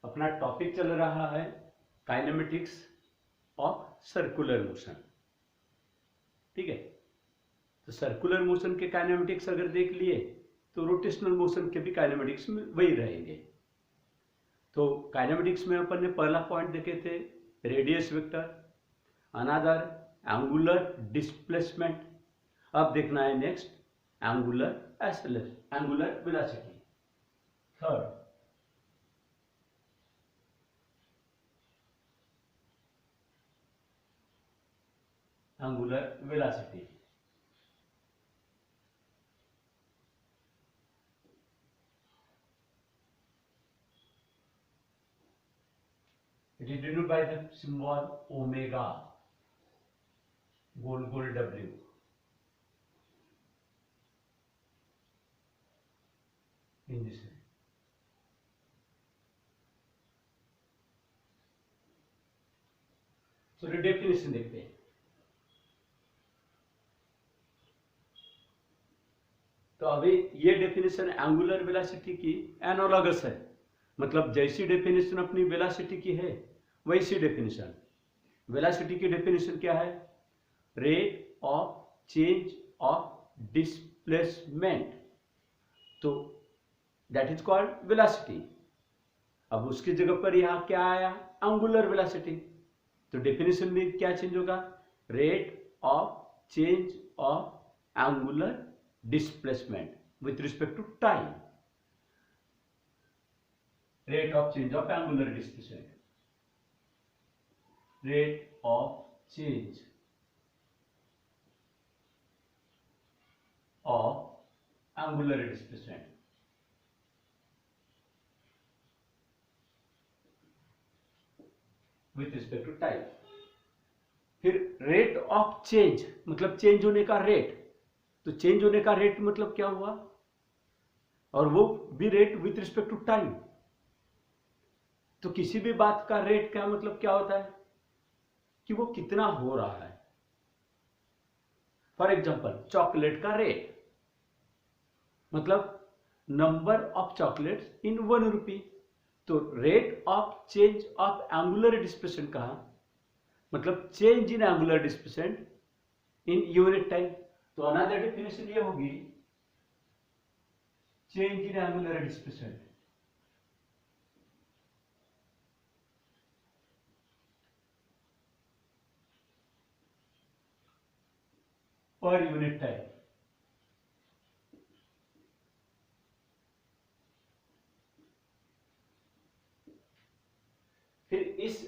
अपना टॉपिक चल रहा है काइनेमेटिक्स ऑफ सर्कुलर मोशन। ठीक है, तो सर्कुलर मोशन के काइनेमेटिक्स अगर देख लिए तो रोटेशनल मोशन के भी काइनेमेटिक्स में वही रहेंगे। तो काइनेमेटिक्स में अपन ने पहला पॉइंट देखे थे radius vector, another angular displacement. अब देखना है next angular velocity. Third angular velocity. It is denoted by the symbol omega, goal goal W। in this way। तो डेफिनेशन देखते हैं। तो अभी ये डेफिनेशन एंगुलर वेलोसिटी की एनालॉगस है, मतलब जैसी डेफिनेशन अपनी वेलोसिटी की है वैसी डेफिनेशन। वेलोसिटी की डेफिनेशन क्या है? Rate of change of displacement, तो दैट इज कॉल्ड वेलोसिटी। अब उसकी जगह पर यहां क्या आया? Angular velocity. तो डेफिनेशन में क्या चेंज होगा? Rate of change of angular displacement with respect to time. Rate of change of angular displacement, rate of change of angular displacement with respect to time. फिर रेट ऑफ चेंज मतलब change होने का rate. तो change होने का rate मतलब क्या हुआ? और वो भी rate with respect to time. तो किसी भी बात का रेट का मतलब क्या होता है? कि वो कितना हो रहा है। फॉर एग्जाम्पल चॉकलेट का रेट मतलब नंबर ऑफ चॉकलेट्स इन 1 रुपी। तो rate of change of angular displacement कहा मतलब change in angular displacement in unit time. तो अनदर डेफिनेशन ये होगी change in angular displacement per unit time. फिर इस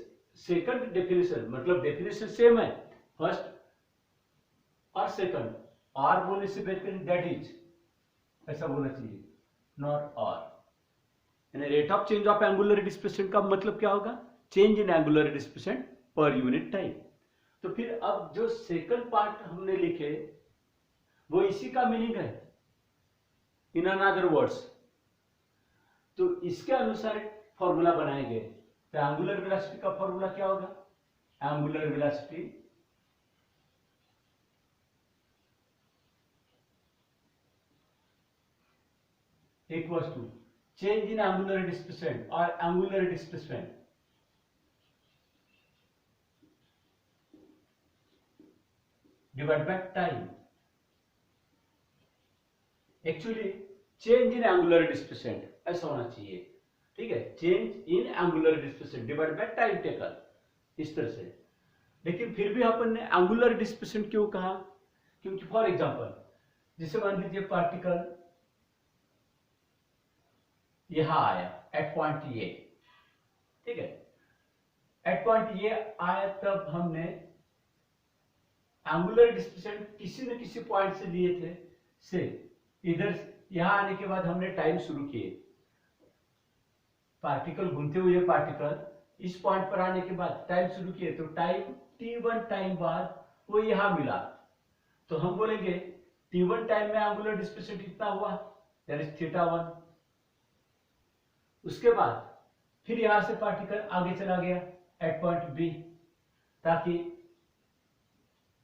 सेकंड डेफिनेशन मतलब डेफिनेशन सेम है फर्स्ट और सेकंड, आर बोलने से बेहतर दैट इज ऐसा बोलना चाहिए, नॉट आर। यानी rate of change of angular displacement का मतलब क्या होगा? Change in angular displacement per unit time. तो फिर अब जो सेकंड पार्ट हमने लिखे वो इसी का मीनिंग है इन अनदर वर्ड्स। तो इसके अनुसार फॉर्मूला बनाएंगे। तो एंगुलर वेलोसिटी का फॉर्मूला क्या होगा? Angular velocity equals to change in angular displacement और angular displacement divide by time. Actually change in angular displacement ऐसा होना चाहिए। ठीक है, change in angular displacement divide by time taken, इस तरह से। लेकिन फिर भी अपन ने एंगुलर डिस्प्लेसमेंट क्यों कहा? क्योंकि फॉर एग्जांपल जैसे मान लीजिए पार्टिकल यहां आया एट पॉइंट ए। ठीक है, एट पॉइंट ए आया तब हमने एंगुलर डिस्प्लेसमेंट किसी न किसी पॉइंट से लिए थे से इधर यहां आने के बाद हमने टाइम शुरू किए। पार्टिकल घूमते हुए पार्टिकल इस पॉइंट पर आने के बाद टाइम शुरू किए, तो टाइम t1 टाइम बाद वो यहां मिला। तो हम बोलेंगे t1 टाइम में एंगुलर डिस्प्लेसमेंट कितना हुआ? That is θ1। उसके बाद फिर यहां से पार्टिकल आगे चला गया एट पॉइंट बी, ताकि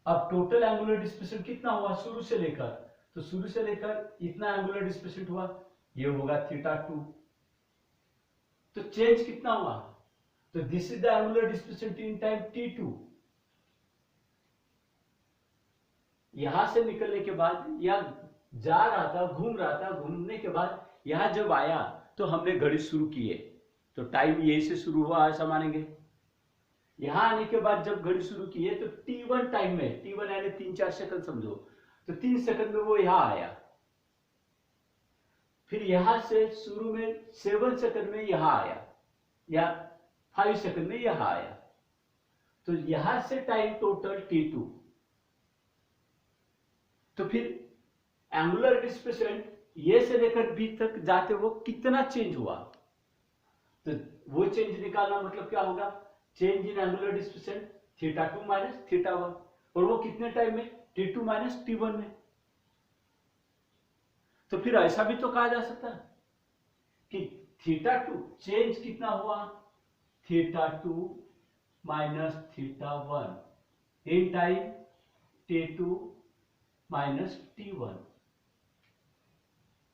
अब टोटल एंगुलर डिस्प्लेसमेंट कितना हुआ शुरू से लेकर? तो शुरू से लेकर इतना एंगुलर डिस्प्लेसमेंट हुआ, ये होगा θ2। तो चेंज कितना हुआ, तो this is the angular displacement in time t2। यहां से निकलने के बाद या जा रहा था, घूम रहा था, घूमने के बाद यहां जब आया तो हमने घड़ी शुरू की है, तो टाइम यही से शुरू हुआ ऐसा मानेंगे। यहां आने के बाद जब घड़ी शुरू की है तो t1 टाइम में, t1 यानी 3-4 सेकंड समझो, तो 3 सेकंड में वो यहां आया, फिर यहां से शुरू में 7 सेकंड में यहां आया या 5 सेकंड में यहां आया, तो यहां से टाइम टोटल t2। तो फिर एंगुलर डिस्प्लेसमेंट ये से लेकर बी तक जाते वो कितना चेंज हुआ, तो वो चेंज निकालना मतलब क्या होगा, change in angular displacement θ2 minus θ1, और वो कितने टाइम में, t2 माइनस t1 में। तो फिर ऐसा भी तो कहा जा सकता है कि θ2 चेंज कितना हुआ, θ2 minus θ1 in time t2 minus t1।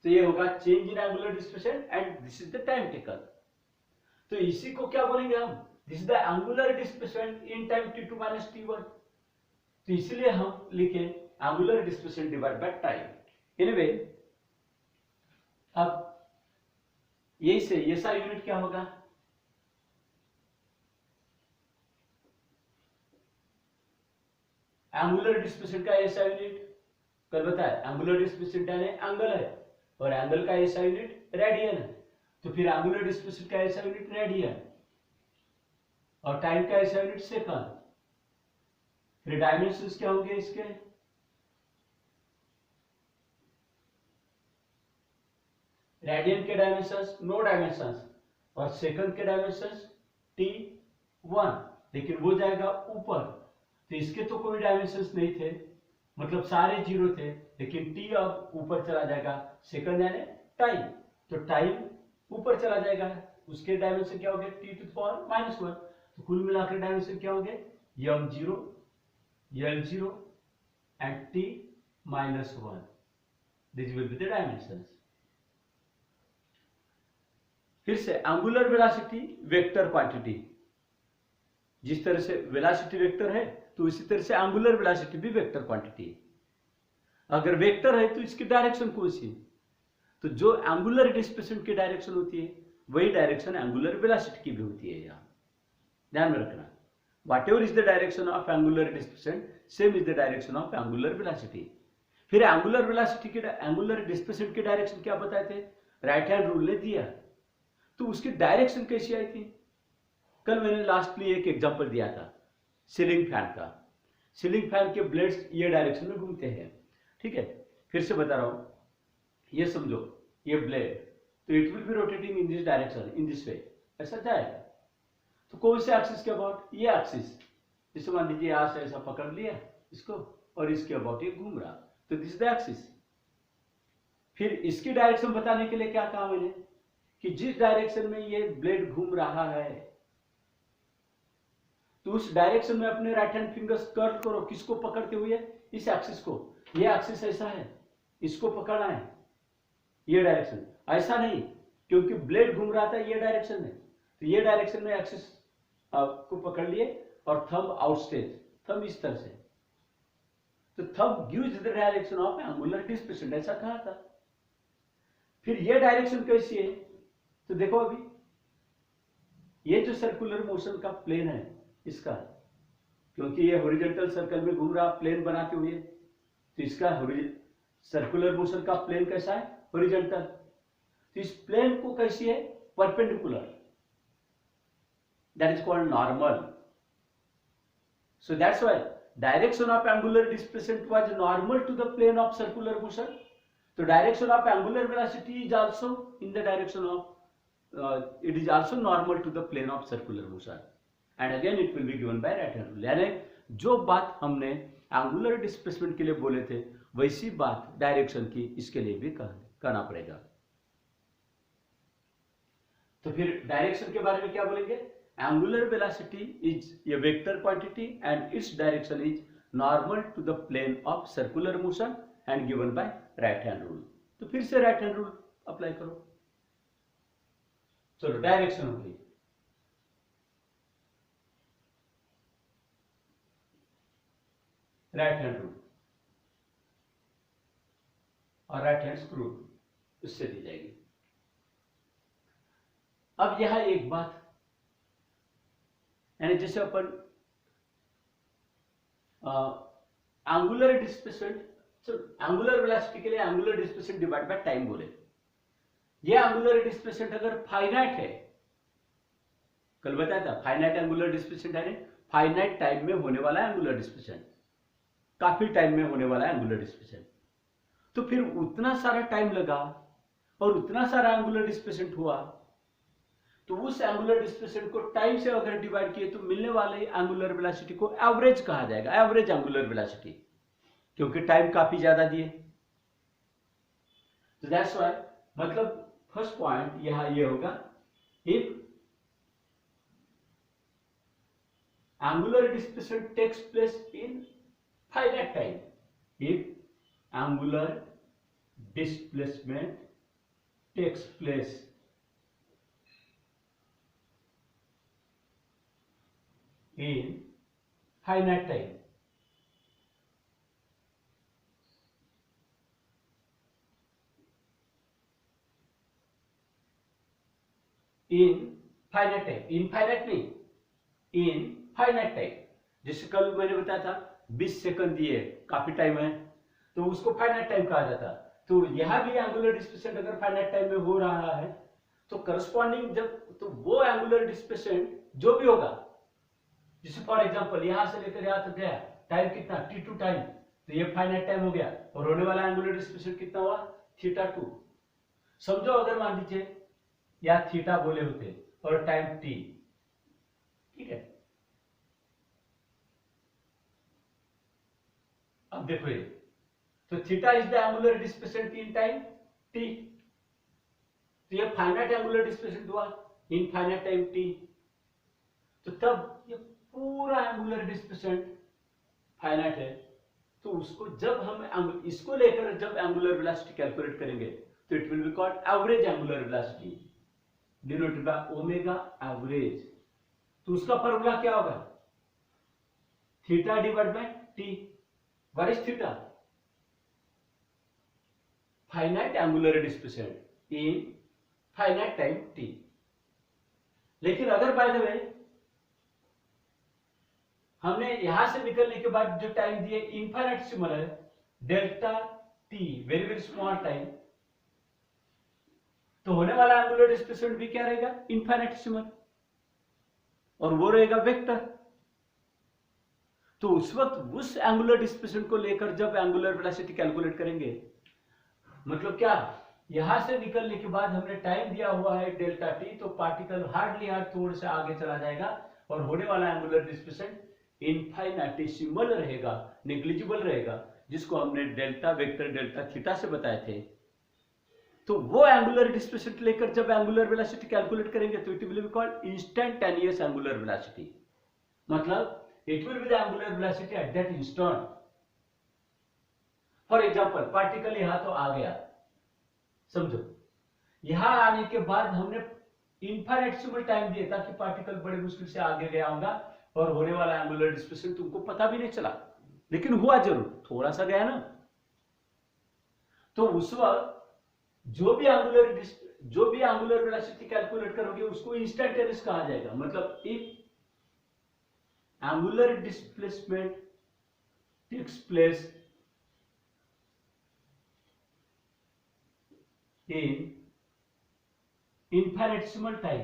तो ये होगा change in angular displacement and this is the time taken. तो इसी को क्या बोलेंगे हम, this is the angular displacement in time t2 minus t1। तो इसलिए हम लिखे angular displacement divide by time. Anyway अब यही से ये सा यूनिट क्या होगा, एंगुलर डिस्प्लेसमेंट का ऐसा यूनिट कल बताया, एंगुलर डिस्प्लेसमेंट यानी एंगल है और एंगल का ऐसा यूनिट रेडियन है, तो फिर एंगुलर डिस्प्लेसमेंट का ऐसा यूनिट रेडियन और टाइम का ऐसा यूनिट सेकंड। फिर डायमेंशंस क्या होंगे इसके, रेडियन के डायमेंशंस नो डायमेंशंस और सेकंड के डायमेंशंस t1, लेकिन वो जाएगा ऊपर, तो इसके तो कोई डायमेंशंस नहीं थे, मतलब सारे जीरो थे, लेकिन t अब ऊपर चला जाएगा, सेकंड यानी टाइम, तो टाइम ऊपर चला जाएगा, उसके डायमेंशन क्या हो गए t⁻⁻1, तो कुल मिलाकर डायमेंशन क्या हो गए m0 l0 and t-1, this will be the dimensions. फिर से एंगुलर वेलोसिटी वेक्टर क्वांटिटी, जिस तरह से वेलोसिटी वेक्टर है तो इसी तरह से एंगुलर वेलोसिटी भी वेक्टर क्वांटिटी है। अगर वेक्टर है तो इसकी डायरेक्शन कौन सी, तो जो एंगुलर डिस्प्लेसमेंट की डायरेक्शन होती है वही डायरेक्शन एंगुलर वेलोसिटी की भी होती है। यहां ध्यान में रखना, what ever is the direction of angular displacement same is the direction of angular velocity. फिर एंगुलर वेलोसिटी की एंगुलर डिस्प्लेसमेंट की डायरेक्शन क्या बताए थे, राइट हैंड रूल ने दिया, तो उसकी डायरेक्शन कैसी आई थी, कल मैंने लास्टली एक एग्जांपल दिया था सीलिंग फैन का। सीलिंग फैन के ब्लेड्स ये डायरेक्शन में घूमते हैं, ठीक है। फिर से बता रहा हूं, ये समझो ये ब्लेड, तो it will be rotating in this direction, in this way, ऐसा जाएगा। तो कौन से एक्सिस के अबाउट, ये एक्सिस, जैसे मान लीजिए यहां से ऐसा पकड़ लिया इसको और इसके अबाउट ये घूम रहा, तो दिस इज द एक्सिस। फिर इसकी डायरेक्शन बताने के लिए क्या कहा मैंने कि जिस डायरेक्शन में ये ब्लेड घूम रहा है तो उस डायरेक्शन में अपने राइट हैंड फिंगर्स कर्ल करो, किसको पकड़ते हुए, इस एक्सिस को। ये एक्सिस ऐसा है, इसको पकड़ना है, ये डायरेक्शन ऐसा नहीं, क्योंकि ब्लेड घूम रहा था ये डायरेक्शन में, तो ये डायरेक्शन में एक्सिस को पकड़ लिए और थंब आउटस्ट्रेच, थंब इस तरह से, तो thumb gives the direction of angular displacement, ऐसा कहा था। फिर ये डायरेक्शन कैसी है, तो देखो अभी ये जो सर्कुलर मोशन का प्लेन है इसका, क्योंकि ये हॉरिजॉन्टल सर्कल में घूम रहा प्लेन बनाते हुए, तो इसका सर्कुलर मोशन का प्लेन कैसा है, हॉरिजॉन्टल। तो इस प्लेन को कैसी है, perpendicular, that is called normal. So that's why direction of angular displacement was normal to the plane of circular motion. तो direction of angular velocity is also in the direction of it is also normal to the plane of circular motion and again it will be given by right hand rule। यानी जो बात हमने angular displacement के लिए बोले थे वैसी बात डायरेक्शन की इसके लिए भी करना पड़ेगा। तो फिर डायरेक्शन के बारे में क्या बोलेंगे, angular velocity is a vector quantity and its direction is normal to the plane of circular motion and given by right hand rule. तो फिर से राइट हैंड रूल अप्लाई करो। चलो डायरेक्शन हो गई, राइट हैंड रूल और right hand screw उससे दी जाएगी। अब यहां एक बात, यानी जैसे अपन एंगुलर डिस्प्लेसमेंट, एंगुलर वेलोसिटी के लिए angular displacement divide by time बोले। ये एंगुलर डिस्प्लेसमेंट अगर फाइनाइट है, कल बताया था फाइनाइट एंगुलर डिस्प्लेसमेंट है, फाइनाइट टाइम में होने वाला एंगुलर डिस्प्लेसमेंट, काफी टाइम में होने वाला एंगुलर डिस्प्लेसमेंट, तो फिर उतना सारा टाइम लगा और उतना सारा एंगुलर डिस्प्लेसमेंट हुआ, तो उस एंगुलर डिस्प्लेसमेंट को टाइम से अगर डिवाइड किए तो मिलने वाले एंगुलर वेलोसिटी को एवरेज कहा जाएगा, एवरेज एंगुलर वेलोसिटी, क्योंकि टाइम काफी ज्यादा दिए। तो दैट्स व्हाई, मतलब फर्स्ट पॉइंट यहां ये होगा, if angular displacement takes place in finite time, if angular displacement takes place in finite time, in finite time, infinite नहीं, इन फाइनाइट टाइम। जैसे कल मैंने बताया था 20 सेकंड दिए, काफी टाइम है, तो उसको फाइनाइट टाइम कहा जाता। तो यहां भी एंगुलर डिस्प्लेसमेंट अगर फाइनाइट टाइम में हो रहा है तो करस्पॉन्डिंग जब, तो वो एंगुलर डिस्प्लेसमेंट जो भी होगा, जैसे फॉर एग्जांपल यहां से लेकर यहां तक गया, टाइम कितना t2 टाइम, तो ये फाइनाइट टाइम हो गया, और होने वाला एंगुलर डिस्प्लेसमेंट कितना हुआ θ2। समझो अगर मान लीजिए या थीटा बोले होते और टाइम t, ठीक है। अब देखो ये, तो theta is the angular displacement in time t, तो ये फाइनाइट एंगुलर डिस्प्लेसमेंट हुआ इन फाइनाइट टाइम t, तो तब ये पूरा एंगुलर डिस्प्लेसमेंट फाइनाइट है, तो उसको जब हम इसको लेकर जब एंगुलर वेलोसिटी कैलकुलेट करेंगे तो it will be called average angular velocity, denoted by omega average. तो उसका फॉर्मूला क्या होगा, theta divide bye T. What is theta? Finite angular displacement in finite time T. लेकिन अगर बाय द वे हमने यहां से निकलने के बाद जो टाइम दिए इनफाइनाइट सिमल है, delta T, very very small time, तो होने वाला एंगुलर डिस्प्लेसमेंट भी क्या रहेगा, इनफाइनाइट सिमल, और वो रहेगा वेक्टर। तो उस वक्त उस एंगुलर डिस्प्लेसमेंट को लेकर जब एंगुलर वेलोसिटी कैलकुलेट करेंगे, मतलब क्या, यहां से निकलने के बाद हमने टाइम दिया हुआ है डेल्टा टी, तो पार्टिकल हार्डली थोड़ा सा आगे चला जाएगा और होने वाला एंगुलर डिस्प्लेसमेंट इनफाइनाइटेसिमल रहेगा, नेग्लिजिबल रहेगा, जिसको हमने डेल्टा वेक्टर डेल्टा थीटा से बताए थे। तो वो एंगुलर डिस्प्लेसमेंट लेकर जब एंगुलर वेलोसिटी कैलकुलेट करेंगे तो it will be called instantaneous angular velocity, मतलब it will be the angular velocity at that instant. For example particle यहां तो आ गया, समझो यहां आने के बाद हमने इनफाइनाइटेसिमल टाइम दिया ताकि पार्टिकल बड़े मुश्किल से आगे गया होगा और होने वाला एंगुलर डिस्प्लेसमेंट तुमको पता भी नहीं चला, लेकिन हुआ जरूर, थोड़ा सा गया ना। तो उस वक्त जो भी एंगुलर वेलोसिटी कैलकुलेट करोगे उसको इंस्टेंटेनियस कहा जाएगा। मतलब if angular displacement takes place in infinitesimal time,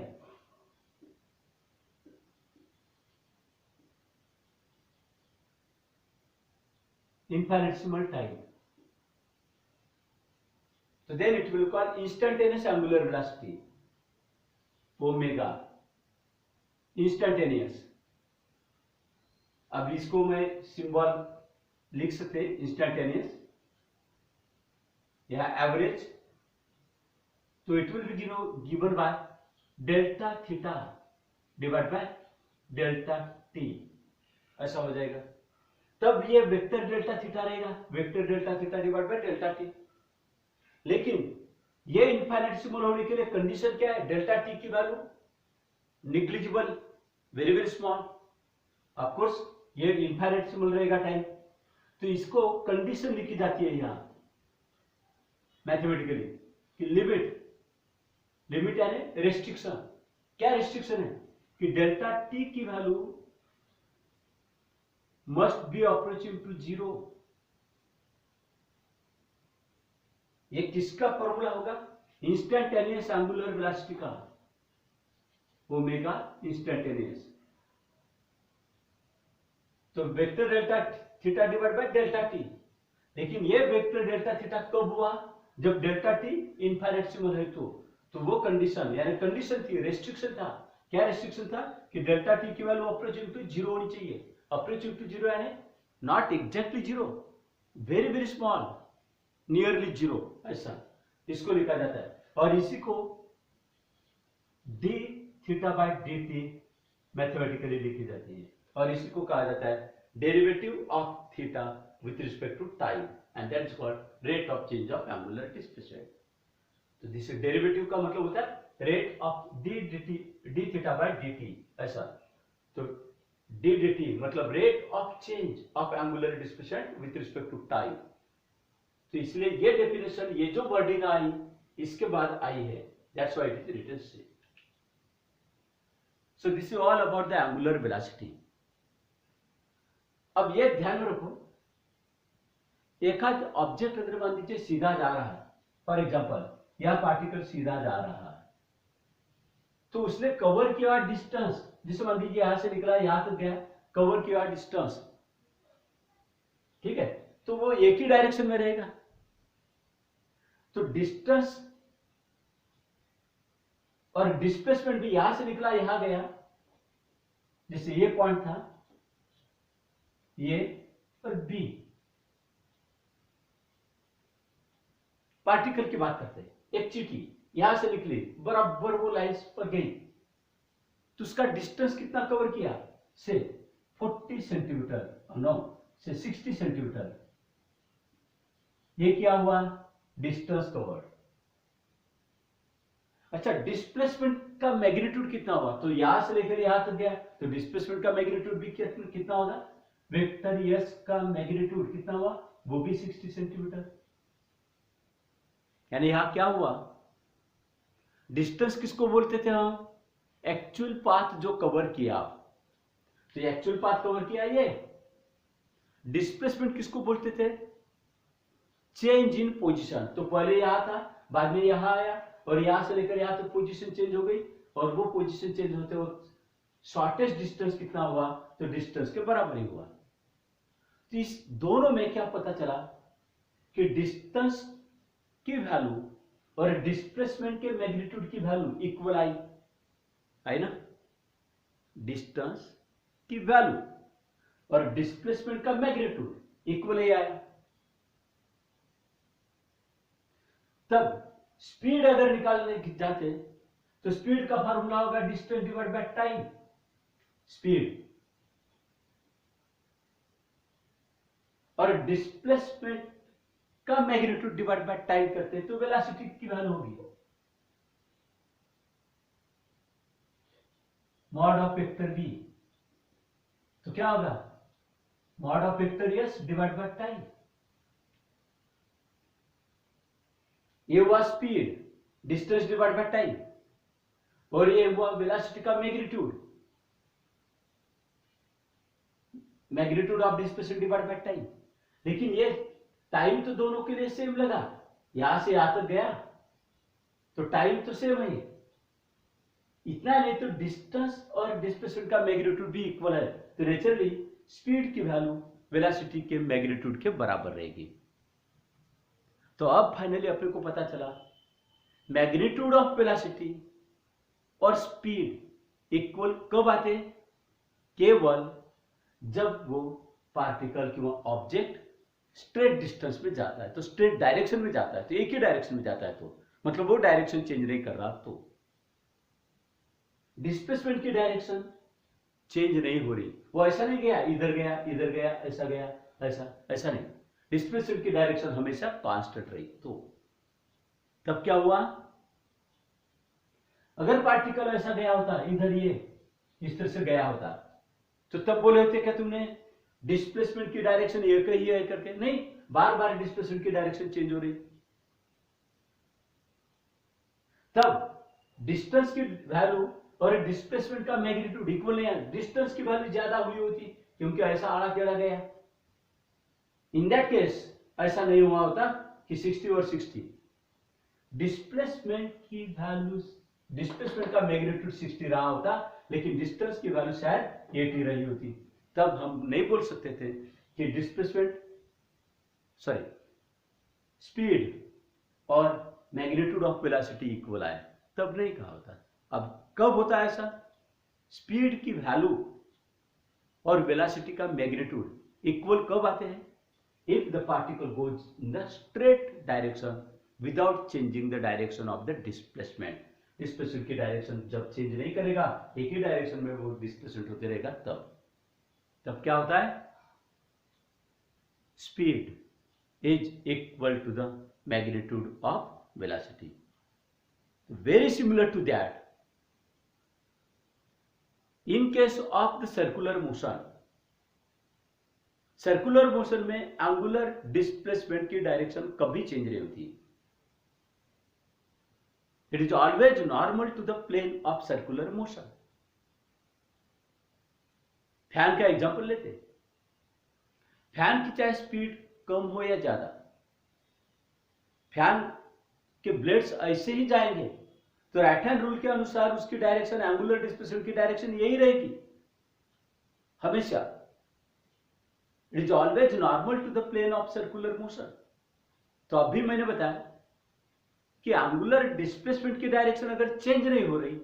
so then it will call instantaneous angular velocity, omega instantaneous. अब इसको मैं सिंबल लिख सकते हैं, इंस्टेंटेनियस या एवरेज, तो it will be given by delta theta divide by delta T, ऐसा हो जाएगा। तब ये वेक्टर डेल्टा थीटा रहेगा, vector delta theta divide by delta t. लेकिन ये इनफाइनेटिसिमल होने के लिए कंडीशन क्या है? डेल्टा टी की value negligible, very very small. Of course ये इनफाइनेटिसिमल रहेगा टाइम, तो इसको कंडीशन लिखी जाती है यहां मैथमेटिकली कि लिमिट यानी रेस्ट्रिक्शन। क्या रेस्ट्रिक्शन है? कि डेल्टा टी की value must be approaching to zero. ये किसका फॉर्मूला होगा? इंस्टेंटेनियस एंगुलर वेलोसिटी का, ओमेगा इंस्टेंटेनियस। तो vector delta theta divide by delta t. लेकिन ये वेक्टर डेल्टा थीटा कब हुआ? जब डेल्टा टी इनफाइनेटिसिमल है तो वो कंडीशन यानी कंडीशन थी, रेस्ट्रिक्शन था। क्या रेस्ट्रिक्शन था? कि डेल्टा टी की वैल्यू अप्रोचिंग टू जीरो होनी चाहिए। अप्रोचिंग टू जीरो यानी not exactly zero, very very small, nearly zero, ऐसा इसको लिखा जाता है। और इसी को d theta by d t mathematically लिखी जाती है, और इसी को कहा जाता है derivative of theta with respect to time, and that is called rate of change of angular displacement. तो दिस डेरिवेटिव का मतलब होता है rate of d theta by d t, ऐसा। तो डी डी टी मतलब rate of change of angular displacement with respect to time. तो इसलिए ये डेफिनेशन, ये जो वर्डिंग आई इसके बाद आई है, that's why it is written से। So this is all about the angular velocity. अब ये ध्यान में रखो, एकाध ऑब्जेक्ट अगर मान लीजिए सीधा जा रहा है, फॉर एग्जांपल यह पार्टिकल सीधा जा रहा है, तो उसने कवर किया डिस्टेंस, जिसे मान लीजिए यहां से निकला यहां तक गया, कवर किया डिस्टेंस, ठीक है, तो वो एक ही डायरेक्शन में रहेगा। तो डिस्टेंस और डिस्प्लेसमेंट भी यहां से निकला यहां गया, जैसे ये पॉइंट था ये और बी, पार्टिकल की बात करते हैं, एक चीटी यहां से निकली बराबर वो लाइंस पर गई, तो उसका डिस्टेंस कितना कवर किया? से 40 सेंटीमीटर, नो से 60 सेंटीमीटर। ये क्या हुआ? Distance covered. अच्छा, डिस्प्लेसमेंट का मैग्नीट्यूड कितना हुआ? तो यहां से लेकर यहां तक गया, तो डिस्प्लेसमेंट का मैग्नीट्यूड भी कितना होगा? वेक्टर एस का मैग्नीट्यूड कितना हुआ? वो भी 60 सेंटीमीटर। यानी यहां क्या हुआ? डिस्टेंस किसको बोलते थे हम? एक्चुअल पाथ जो कवर किया, तो एक्चुअल पाथ कवर किया ये। डिस्प्लेसमेंट किसको बोलते थे? Change in position. तो पहले यहां था, बाद में यहां आया, और यहां से लेकर यहां तक पोजीशन चेंज हो गई, और वो पोजीशन चेंज होते हो शॉर्टेस्ट डिस्टेंस कितना हुआ? तो डिस्टेंस के बराबर ही हुआ। तो इस दोनों में क्या पता चला कि डिस्टेंस की वैल्यू और डिस्प्लेसमेंट के मैग्नीट्यूड की वैल्यू इक्वल आई ना? डिस्टेंस की वैल्यू और डिस्प्लेसमेंट का मैग्नीट्यूड इक्वल ही आया। तब स्पीड अगर निकालने जाते तो स्पीड का फॉर्मूला होगा distance divide by time. Speed और डिस्प्लेसमेंट का मैग्नीट्यूड डिवाइड बाय टाइम करते हैं तो वेलोसिटी की वैल्यू होगी मॉड ऑफ वेक्टर v। तो क्या होगा? Mod of vector s divide by time. ये हुआ speed, distance divide by time, और ये हुआ वेलोसिटी का magnitude, magnitude of displacement divide by time. लेकिन ये टाइम तो दोनों के लिए सेम लगा, यहां से यहां तक गया तो टाइम तो सेम है, इतना नहीं तो डिस्टेंस और डिस्प्लेसमेंट का मैग्नीट्यूड भी इक्वल है, तो नेचुरली स्पीड की वैल्यू वेलोसिटी के मैग्नीट्यूड के बराबर रहेगी। तो अब फाइनली अपने को पता चला मैग्नीट्यूड ऑफ वेलोसिटी और स्पीड इक्वल कब आते? केवल जब वो पार्टिकल किंवा ऑब्जेक्ट स्ट्रेट डिस्टेंस में जाता है, तो स्ट्रेट डायरेक्शन में जाता है, तो एक ही डायरेक्शन में जाता है, तो मतलब वो डायरेक्शन चेंज नहीं कर रहा। तो डिस्प्लेसमेंट की डायरेक्शन चेंज नहीं हो रही, वो ऐसा नहीं गया इधर गया इधर गया ऐसा गया ऐसा नहीं, डिस्प्लेसमेंट की डायरेक्शन हमेशा कांस्टेंट रही। तो तब क्या हुआ, अगर पार्टिकल ऐसा गया होता इधर, ये इस तरह से गया होता, तो तब बोले होते क्या तुमने डिस्प्लेसमेंट की डायरेक्शन एक ही है करके? नहीं, बार बार डिस्प्लेसमेंट की डायरेक्शन चेंज हो रही। तब डिस्टेंस की वैल्यू और डिस्प्लेसमेंट का मैग्नीट्यूड इक्वल नहीं है, डिस्टेंस की वैल्यू ज्यादा हुई होती क्योंकि ऐसा आड़ा टेढ़ा गया। इन दैट केस ऐसा नहीं हुआ होता कि 60 और 60, डिस्प्लेसमेंट की वैल्यू, डिस्प्लेसमेंट का मैग्नीट्यूड 60 रहा होता, लेकिन डिस्टेंस की वैल्यू शायद 80 रही होती। तब हम नहीं बोल सकते थे कि डिस्प्लेसमेंट, सॉरी, स्पीड और मैग्नीट्यूड ऑफ वेलोसिटी इक्वल आए, तब नहीं कहा होता। अब कब होता है ऐसा, स्पीड की वैल्यू और वेलोसिटी का मैग्नीट्यूड इक्वल कब आते हैं, if the particle goes in the straight direction without changing the direction of the displacement. Displacement की डायरेक्शन जब चेंज नहीं करेगा, एक ही डायरेक्शन में वो डिस्प्लेसमेंट होते रहेगा, तब क्या होता है, speed is equal to the magnitude of velocity. Very similar to that, in case of the circular motion में angular displacement की डायरेक्शन कभी चेंज नहीं होती। It is always normal to the plane of circular motion। Fan का example लेते, fan की चाहे speed कम हो या ज्यादा, फैन के ब्लेड्स ऐसे ही जाएंगे, तो राइट हैंड रूल के अनुसार उसकी डायरेक्शन, एंगुलर डिस्प्लेसमेंट की डायरेक्शन यही रहेगी हमेशा। It is always normal to the plane of circular motion. तो अभी मैंने बताया कि एंगुलर डिस्प्लेसमेंट की डायरेक्शन अगर चेंज नहीं हो रही,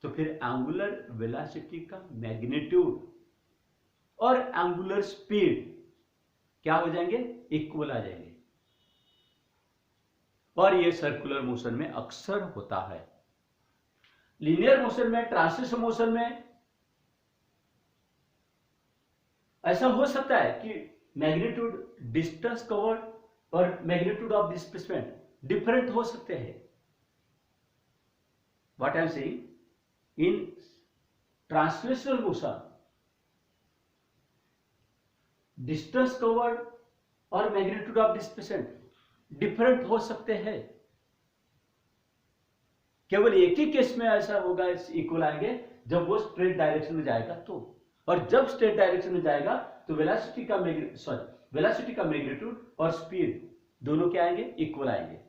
तो फिर एंगुलर वेलोसिटी का मैग्नीट्यूड और एंगुलर स्पीड क्या हो जाएंगे, इक्वल आ जाएंगे। और ये सर्कुलर मोशन में अक्सर होता है। लीनियर मोशन में, ट्रांसलेशनल मोशन में ऐसा हो सकता है कि मैग्नीट्यूड, डिस्टेंस कवर्ड और मैग्नीट्यूड ऑफ डिस्प्लेसमेंट डिफरेंट हो सकते हैं। What I am saying, in translational motion distance covered और मैग्नीट्यूड ऑफ डिस्प्लेसमेंट डिफरेंट हो सकते हैं। केवल एक ही केस में ऐसा होगा, इक्वल आएंगे, जब वो स्ट्रेट डायरेक्शन में जाएगा तो। और जब स्ट्रेट डायरेक्शन में जाएगा तो वेलोसिटी का मैग्नीट्यूड और स्पीड दोनों क्या आएंगे, इक्वल आएंगे।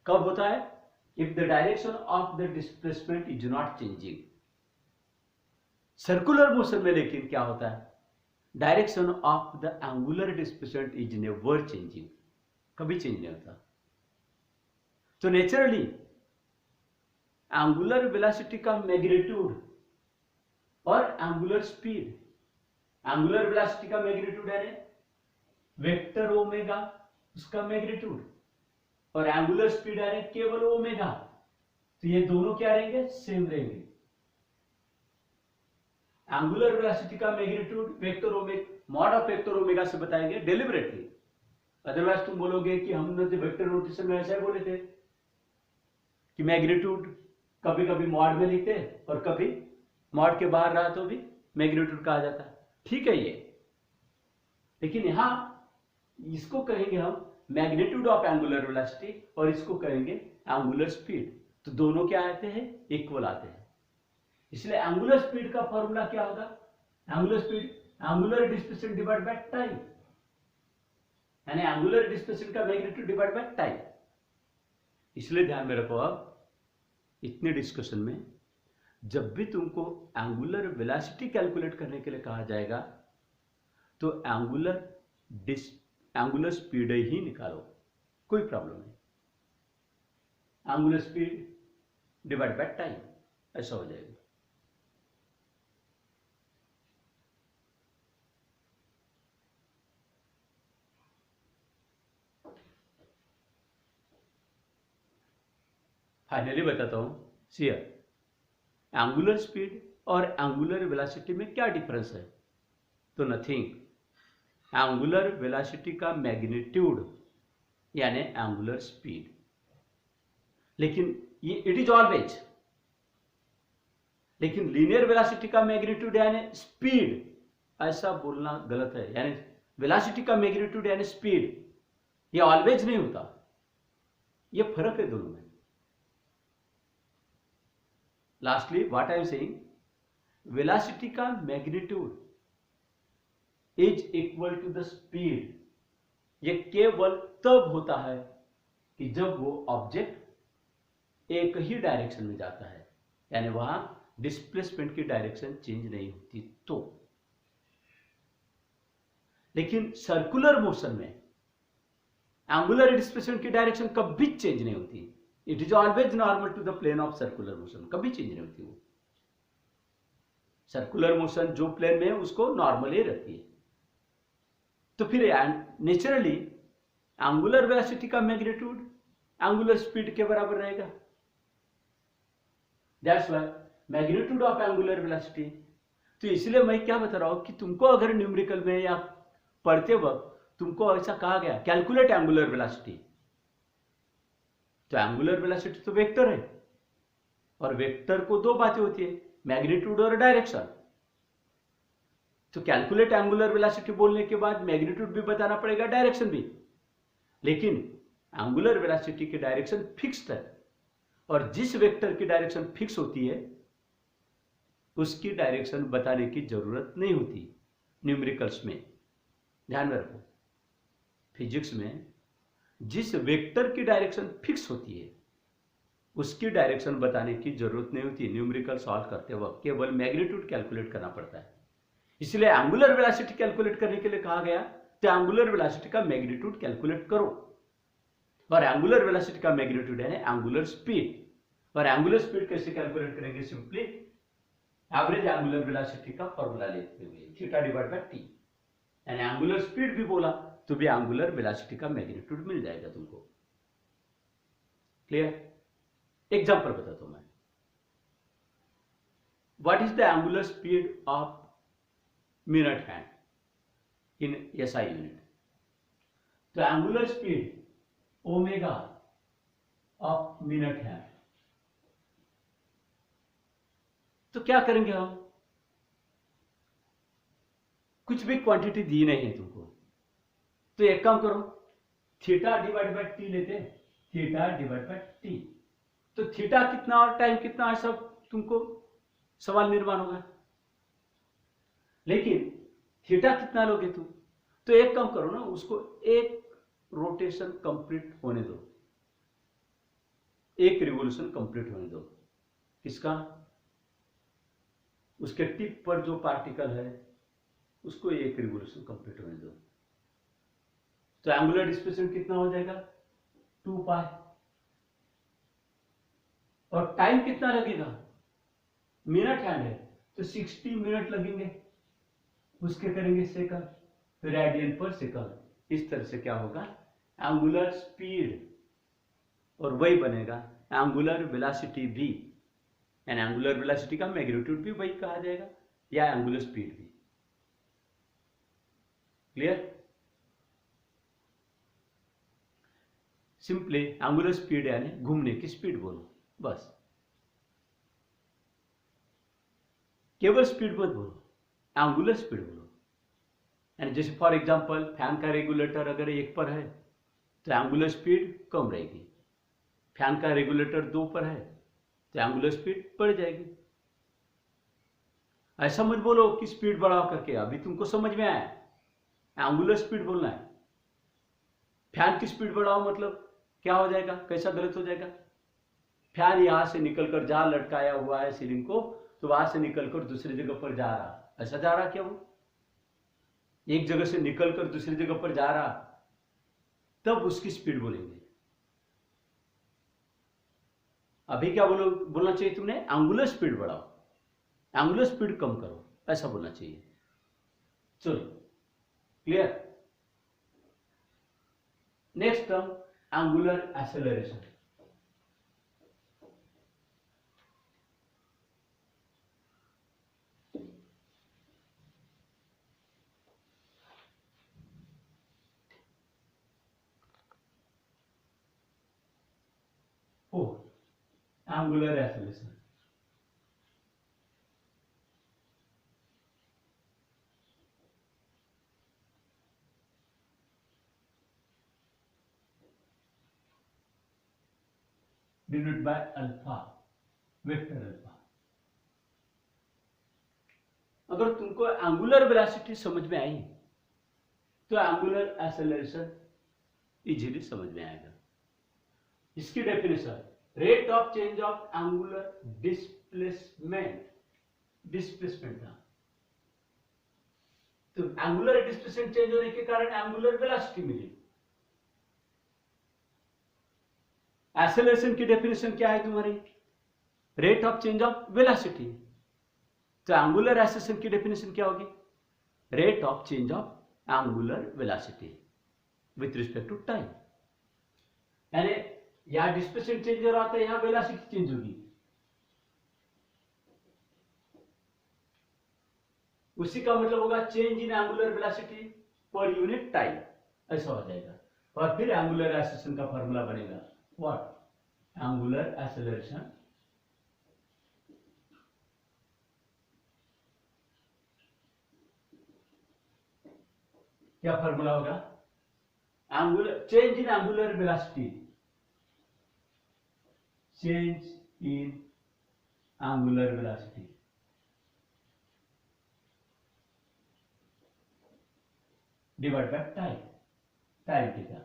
कब होता है, if the direction of the displacement is not changing. Circular motion में लेकिन क्या होता है, direction of the angular displacement is never changing, कभी चेंज नहीं होता। तो नेचुरली एंगुलर वेलोसिटी का मैग्नीट्यूड और एंगुलर स्पीड, एंगुलर वेलोसिटी का मैग्नीट्यूड है वेक्टर ओमेगा, उसका मैग्नीट्यूड, और एंगुलर स्पीड है केवल ओमेगा, तो ये दोनों क्या रहेंगे, सेम रहेंगे। एंगुलर वेलोसिटी का magnitude vector omega, mod of vector omega से बताएंगे डेलिबरेटली, अदरवाइज तुम बोलोगे कि हमने तो वेक्टर नोटेशन में ऐसा बोले थे कि मैग्नीट्यूड कभी कभी मॉड में लिखते और कभी मॉड के बाहर रहा तो भी मैग्नीट्यूड कहा जाता है। ठीक है ये, लेकिन यहां इसको कहेंगे हम मैग्नीट्यूड ऑफ एंगुलर वेलोसिटी और इसको कहेंगे एंगुलर स्पीड, तो दोनों क्या आते हैं, इक्वल आते हैं। इसलिए एंगुलर स्पीड का फॉर्मूला क्या होगा, angular speed angular displacement divide by time, यानी एंगुलर डिस्प्लेसमेंट का मैग्नीट्यूड डिवाइड बाय टाइम। इसलिए ध्यान में रखो, अब इतने डिस्कशन में जब भी तुमको एंगुलर वेलोसिटी कैलकुलेट करने के लिए कहा जाएगा तो एंगुलर स्पीड ही निकालो, कोई प्रॉब्लम नहीं। Angular speed divide by time ऐसा हो जाएगा। फाइनली बताता हूं, सियर एंगुलर स्पीड और एंगुलर वेलोसिटी में क्या डिफरेंस है, तो नथिंग। एंगुलर वेलोसिटी का मैग्नीट्यूड यानी एंगुलर स्पीड। लेकिन ये इट इज ऑलवेज, लेकिन लीनियर वेलोसिटी का मैग्नीट्यूड यानी स्पीड, ऐसा बोलना गलत है। यानी वेलोसिटी का मैग्नीट्यूड यानी स्पीड, ये ऑलवेज नहीं होता, ये फर्क है दोनों में। Lastly what I am saying, velocity का magnitude is equal to the speed, ये केवल तब होता है कि जब वो ऑब्जेक्ट एक ही डायरेक्शन में जाता है, यानी वहां डिस्प्लेसमेंट की डायरेक्शन चेंज नहीं होती तो। लेकिन सर्कुलर मोशन में एंगुलर डिस्प्लेसमेंट की डायरेक्शन कभी चेंज नहीं होती, it is always normal to the plane of circular motion, कभी चेंज नहीं होती वो। सर्कुलर मोशन जो प्लेन में है उसको नॉर्मल ही रहती है। तो फिर नेचुरली एंगुलर वेलोसिटी का मैग्नीट्यूड एंगुलर स्पीड के बराबर रहेगा। That's why magnitude of angular velocity. तो इसलिए मैं क्या बता रहा हूं कि तुमको अगर न्यूमेरिकल में या पढ़ते वक्त तुमको ऐसा कहा गया कैलकुलेट एंगुलर वेलोसिटी, तो एंगुलर वेलोसिटी तो वेक्टर है, और वेक्टर को दो बातें होती है, मैग्नीट्यूड और डायरेक्शन। तो कैलकुलेट एंगुलर वेलोसिटी बोलने के बाद मैग्नीट्यूड भी बताना पड़ेगा, डायरेक्शन भी। लेकिन एंगुलर वेलोसिटी की डायरेक्शन फिक्स्ड है, और जिस वेक्टर की डायरेक्शन फिक्स होती है उसकी डायरेक्शन बताने की जरूरत नहीं होती न्यूमेरिकल्स में। ध्यान में रखो, फिजिक्स में जिस वेक्टर की डायरेक्शन फिक्स होती है उसकी डायरेक्शन बताने की जरूरत नहीं होती न्यूमेरिकल सॉल्व करते वक्त, केवल मैग्नीट्यूड कैलकुलेट करना पड़ता है। इसलिए एंगुलर वेलोसिटी कैलकुलेट करने के लिए कहा गया तो एंगुलर वेलोसिटी का मैग्नीट्यूड कैलकुलेट करो, और एंगुलर वेलोसिटी का मैग्नीट्यूड है एंगुलर स्पीड। और एंगुलर स्पीड कैसे कैलकुलेट करेंगे, सिंपली एवरेज एंगुलर वेलोसिटी का फॉर्मूला लेते हुए थीटा डिवाइड बाय टी, यानी एंगुलर स्पीड भी बोला तो भी एंगुलर वेलोसिटी का मैग्नीट्यूड मिल जाएगा तुमको। क्लियर? एग्जांपल बताता हूं मैं। What is the angular speed of minute hand in SI unit? तो angular speed omega of minute hand. तो क्या करेंगे हम, कुछ भी क्वांटिटी दी नहीं है तुमको, तो एक काम करो, थीटा डिवाइड बाय टी लेते हैं, थीटा डिवाइड बाय टी। तो थीटा कितना और टाइम कितना है सब तुमको सवाल निर्माण होगा। लेकिन थीटा कितना लोगे तुम, तो एक काम करो ना, उसको एक रोटेशन कंप्लीट होने दो, एक रिवोल्यूशन कंप्लीट होने दो। किसका? उसके टिप पर जो पार्टिकल है उसको एक रिवोल्यूशन कंप्लीट होने दो। तो एंगुलर डिस्प्लेसमेंट कितना हो जाएगा, 2 पाई। और टाइम कितना लगेगा, मिनट हैंड है तो 60 मिनट लगेंगे, उसके करेंगे सेकंड, रेडियन पर सेकंड। इस तरह से क्या होगा, एंगुलर स्पीड, और वही बनेगा एंगुलर वेलोसिटी भी, एंड एंगुलर वेलोसिटी का मैग्नीट्यूड भी वही कहा जाएगा, या एंगुलर स्पीड भी। क्लियर? सिंपली एंगुलर स्पीड यानी घूमने की स्पीड बोलो, बस, केवल स्पीड मत बोलो, एंगुलर स्पीड बोलो। यानी जैसे फॉर एग्जांपल फैन का रेगुलेटर अगर 1 पर है तो एंगुलर स्पीड कम रहेगी, फैन का रेगुलेटर 2 पर है तो एंगुलर स्पीड बढ़ जाएगी। ऐसा मत बोलो कि स्पीड बढ़ाओ करके, अभी तुमको समझ में आया, एंगुलर स्पीड बोलना है। फैन की स्पीड बढ़ाओ मतलब क्या हो जाएगा, कैसा गलत हो जाएगा, फैन यहां से निकलकर जहां लटकाया हुआ है सीलिंग को, तो वहां से निकलकर दूसरी जगह पर जा रहा, ऐसा जा रहा क्या, वो एक जगह से निकलकर दूसरी जगह पर जा रहा, तब उसकी स्पीड बोलेंगे। अभी क्या बोलना चाहिए तुमने, एंगुलर स्पीड बढ़ाओ, एंगुलर स्पीड कम करो, ऐसा बोलना चाहिए। चलो clear? Next term angular acceleration. Angular acceleration. Denote by alpha, vector alpha. अगर तुमको एंगुलर वेलोसिटी समझ में आई तो एंगुलर एक्सेलरेशन इजीली समझ में आएगा। इसकी definition, rate of change of angular displacement, displacement था, तो एंगुलर डिस्प्लेसमेंट चेंज होने के कारण एंगुलर वेलोसिटी मिली। एक्सेलरेशन की डेफिनेशन क्या है तुम्हारी, rate of change of velocity, तो एंगुलर एक्सेलरेशन की डेफिनेशन क्या होगी, rate of change of angular velocity with respect to time. यानी यहां डिस्प्लेसमेंट चेंज हो रहा था, यहां वेलोसिटी चेंज होगी, उसी का मतलब होगा change in angular velocity per unit time, ऐसा हो जाएगा। और फिर एंगुलर एक्सेलरेशन का फॉर्मूला बनेगा, व्हाट, एंगुलर एक्सेलरेशन क्या फॉर्मूला होगा, angular change in angular velocity, change in angular velocity divide by time, time theta.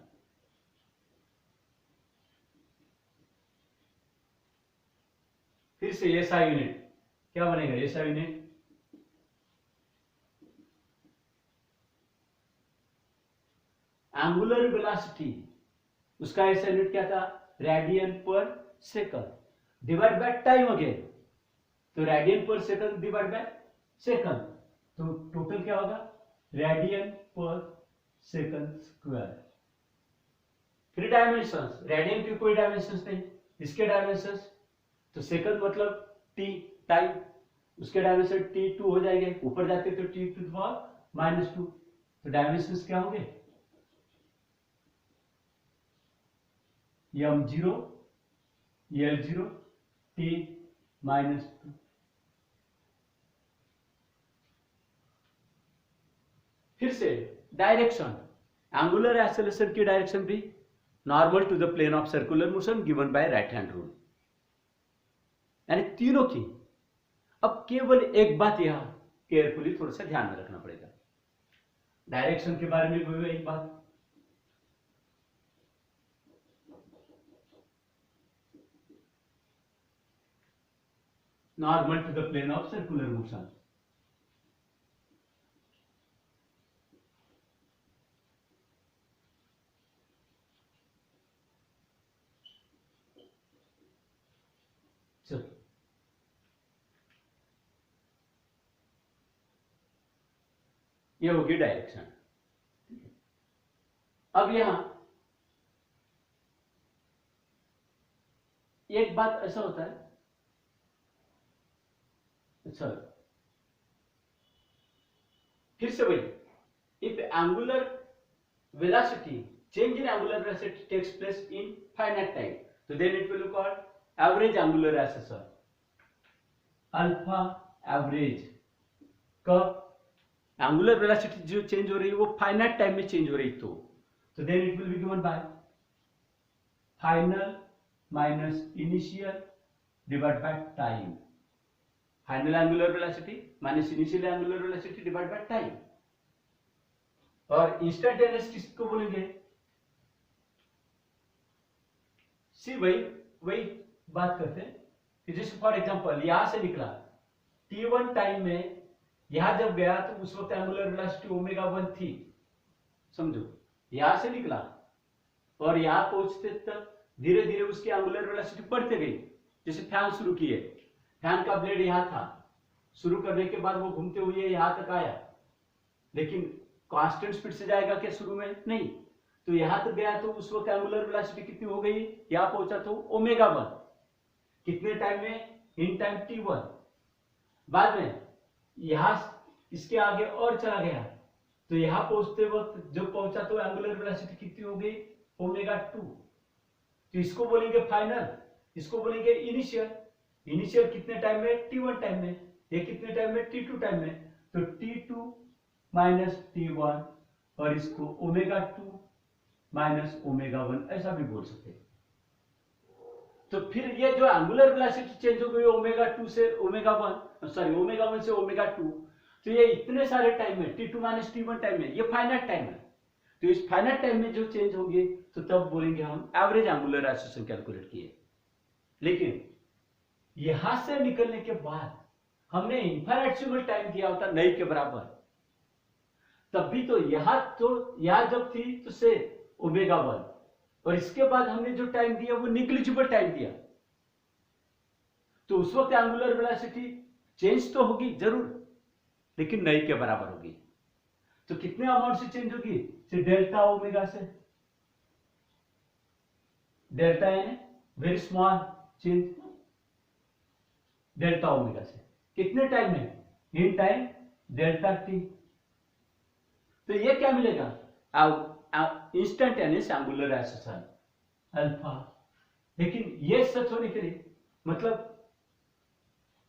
फिर से एसआई यूनिट क्या बनेगा, एसआई यूनिट एंगुलर वेलोसिटी, उसका एसआई यूनिट क्या था, रेडियन पर second, divide by time again, तो रेडियन पर सेकंड डिवाइड बाय सेकंड, तो टोटल क्या होगा, रेडियन पर सेकंड स्क्वायर। फिर डायमेंशंस, रेडियन की कोई डायमेंशंस नहीं, इसके डायमेंशंस, तो सेकंड मतलब टी टाइम, उसके डायमेंशन t2 हो जाएंगे, ऊपर जाते तो t टू द पावर -2, तो डायमेंशंस क्या होंगे, m0 l0 t -2। फिर से डायरेक्शन, एंगुलर एक्सेलरेशन की डायरेक्शन भी normal to the plane of circular motion given by right hand rule, यानी तीनों की। अब केवल एक बात यहां केयरफुली थोड़ा सा ध्यान में रखना पड़ेगा, डायरेक्शन के बारे में भी एक बात, normal to the plane of circular motion, चलो ये होगी डायरेक्शन। अब यहां एक बात ऐसा होता है, अच्छा फिर से वही, if angular velocity, change in angular velocity takes place in finite time, तो then it will be called average angular acceleration, alpha average. कब एंगुलर वेलोसिटी जो चेंज हो रही है वो फाइनाइट टाइम में चेंज हो रही, तो then it will be given by final minus initial divide by time, final angular velocity minus initial angular velocity divide by time. और इंस्टेंटेनियस किसको बोलेंगे, सी वही बात करते हैं कि जैसे फॉर एग्जांपल यहां से निकला t1 टाइम में, यहां जब गया तो उस वक्त एंगुलर वेलोसिटी ओमेगा 1 थी, समझो यहां से निकला और यहां पहुंचते तक धीरे धीरे उसकी एंगुलर वेलोसिटी बढ़ते गई। जैसे फैन शुरू किए, फैन का ब्लेड यहां था, शुरू करने के बाद वो घूमते हुए यहां तक आया, लेकिन कांस्टेंट स्पीड से जाएगा क्या शुरू में, नहीं, तो यहां तक गया तो उस वक्त एंगुलर वेलोसिटी कितनी हो गई, यहां पहुंचा तो ओमेगा 1, कितने टाइम में, इन टाइम t1। बाद में यहां इसके आगे और चला गया, तो यहां पहुंचते वक्त जब पहुंचा तो एंगुलर वेलोसिटी कितनी हो गई, ओमेगा 2, तो इसको बोलेंगे फाइनल, इसको बोलेंगे इनिशियल। इनिशियल कितने टाइम में? t1 टाइम में। ये कितने टाइम में? t2 टाइम में। तो t2 माइनस t1, और इसको ओमेगा 2 माइनस ओमेगा 1 ऐसा भी बोल सकते हैं। तो फिर ये जो एंगुलर वेलोसिटी चेंज हो गई ओमेगा 2 से ओमेगा 1, सॉरी ओमेगा 1 से ओमेगा 2, तो ये इतने सारे टाइम में t2 माइनस t1 टाइम में, ये फाइनाइट टाइम है। तो इस फाइनाइट टाइम में जो चेंज होंगे तो तब बोलेंगे हम एवरेज एंगुलर एक्सेलरेशन कैलकुलेट किए। लेकिन यहां से निकलने के बाद हमने इनफाइनाइटेसिमल टाइम दिया होता नई के बराबर, तब भी तो यहां जब थी तो से ओमेगा 1, और इसके बाद हमने जो टाइम दिया वो निग्लिजिबल टाइम दिया, तो उस वक्त एंगुलर वेलोसिटी चेंज तो होगी जरूर, लेकिन नई के बराबर होगी। तो कितने अमाउंट से चेंज होगी? से डेल्टा ओमेगा से, डेल्टा यानी very small change, delta omega से कितने टाइम में? In time delta T. तो ये क्या मिलेगा? Instantaneous angular acceleration alpha. लेकिन ये सच होने के लिए, मतलब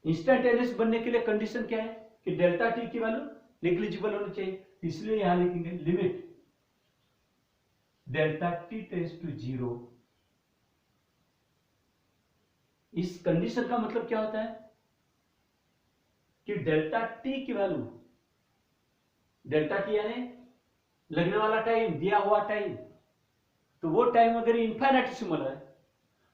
इंस्टेंटेनियस बनने के लिए कंडीशन क्या है कि डेल्टा टी की वैल्यू नेग्लिजिबल होनी चाहिए। इसलिए यहां लिखेंगे limit delta t tends to 0। इस कंडीशन का मतलब क्या होता है कि डेल्टा टी की वैल्यू, डेल्टा टी यानी लगने वाला टाइम, दिया हुआ टाइम, तो वो टाइम अगर इनफाइनाइटेसिमल है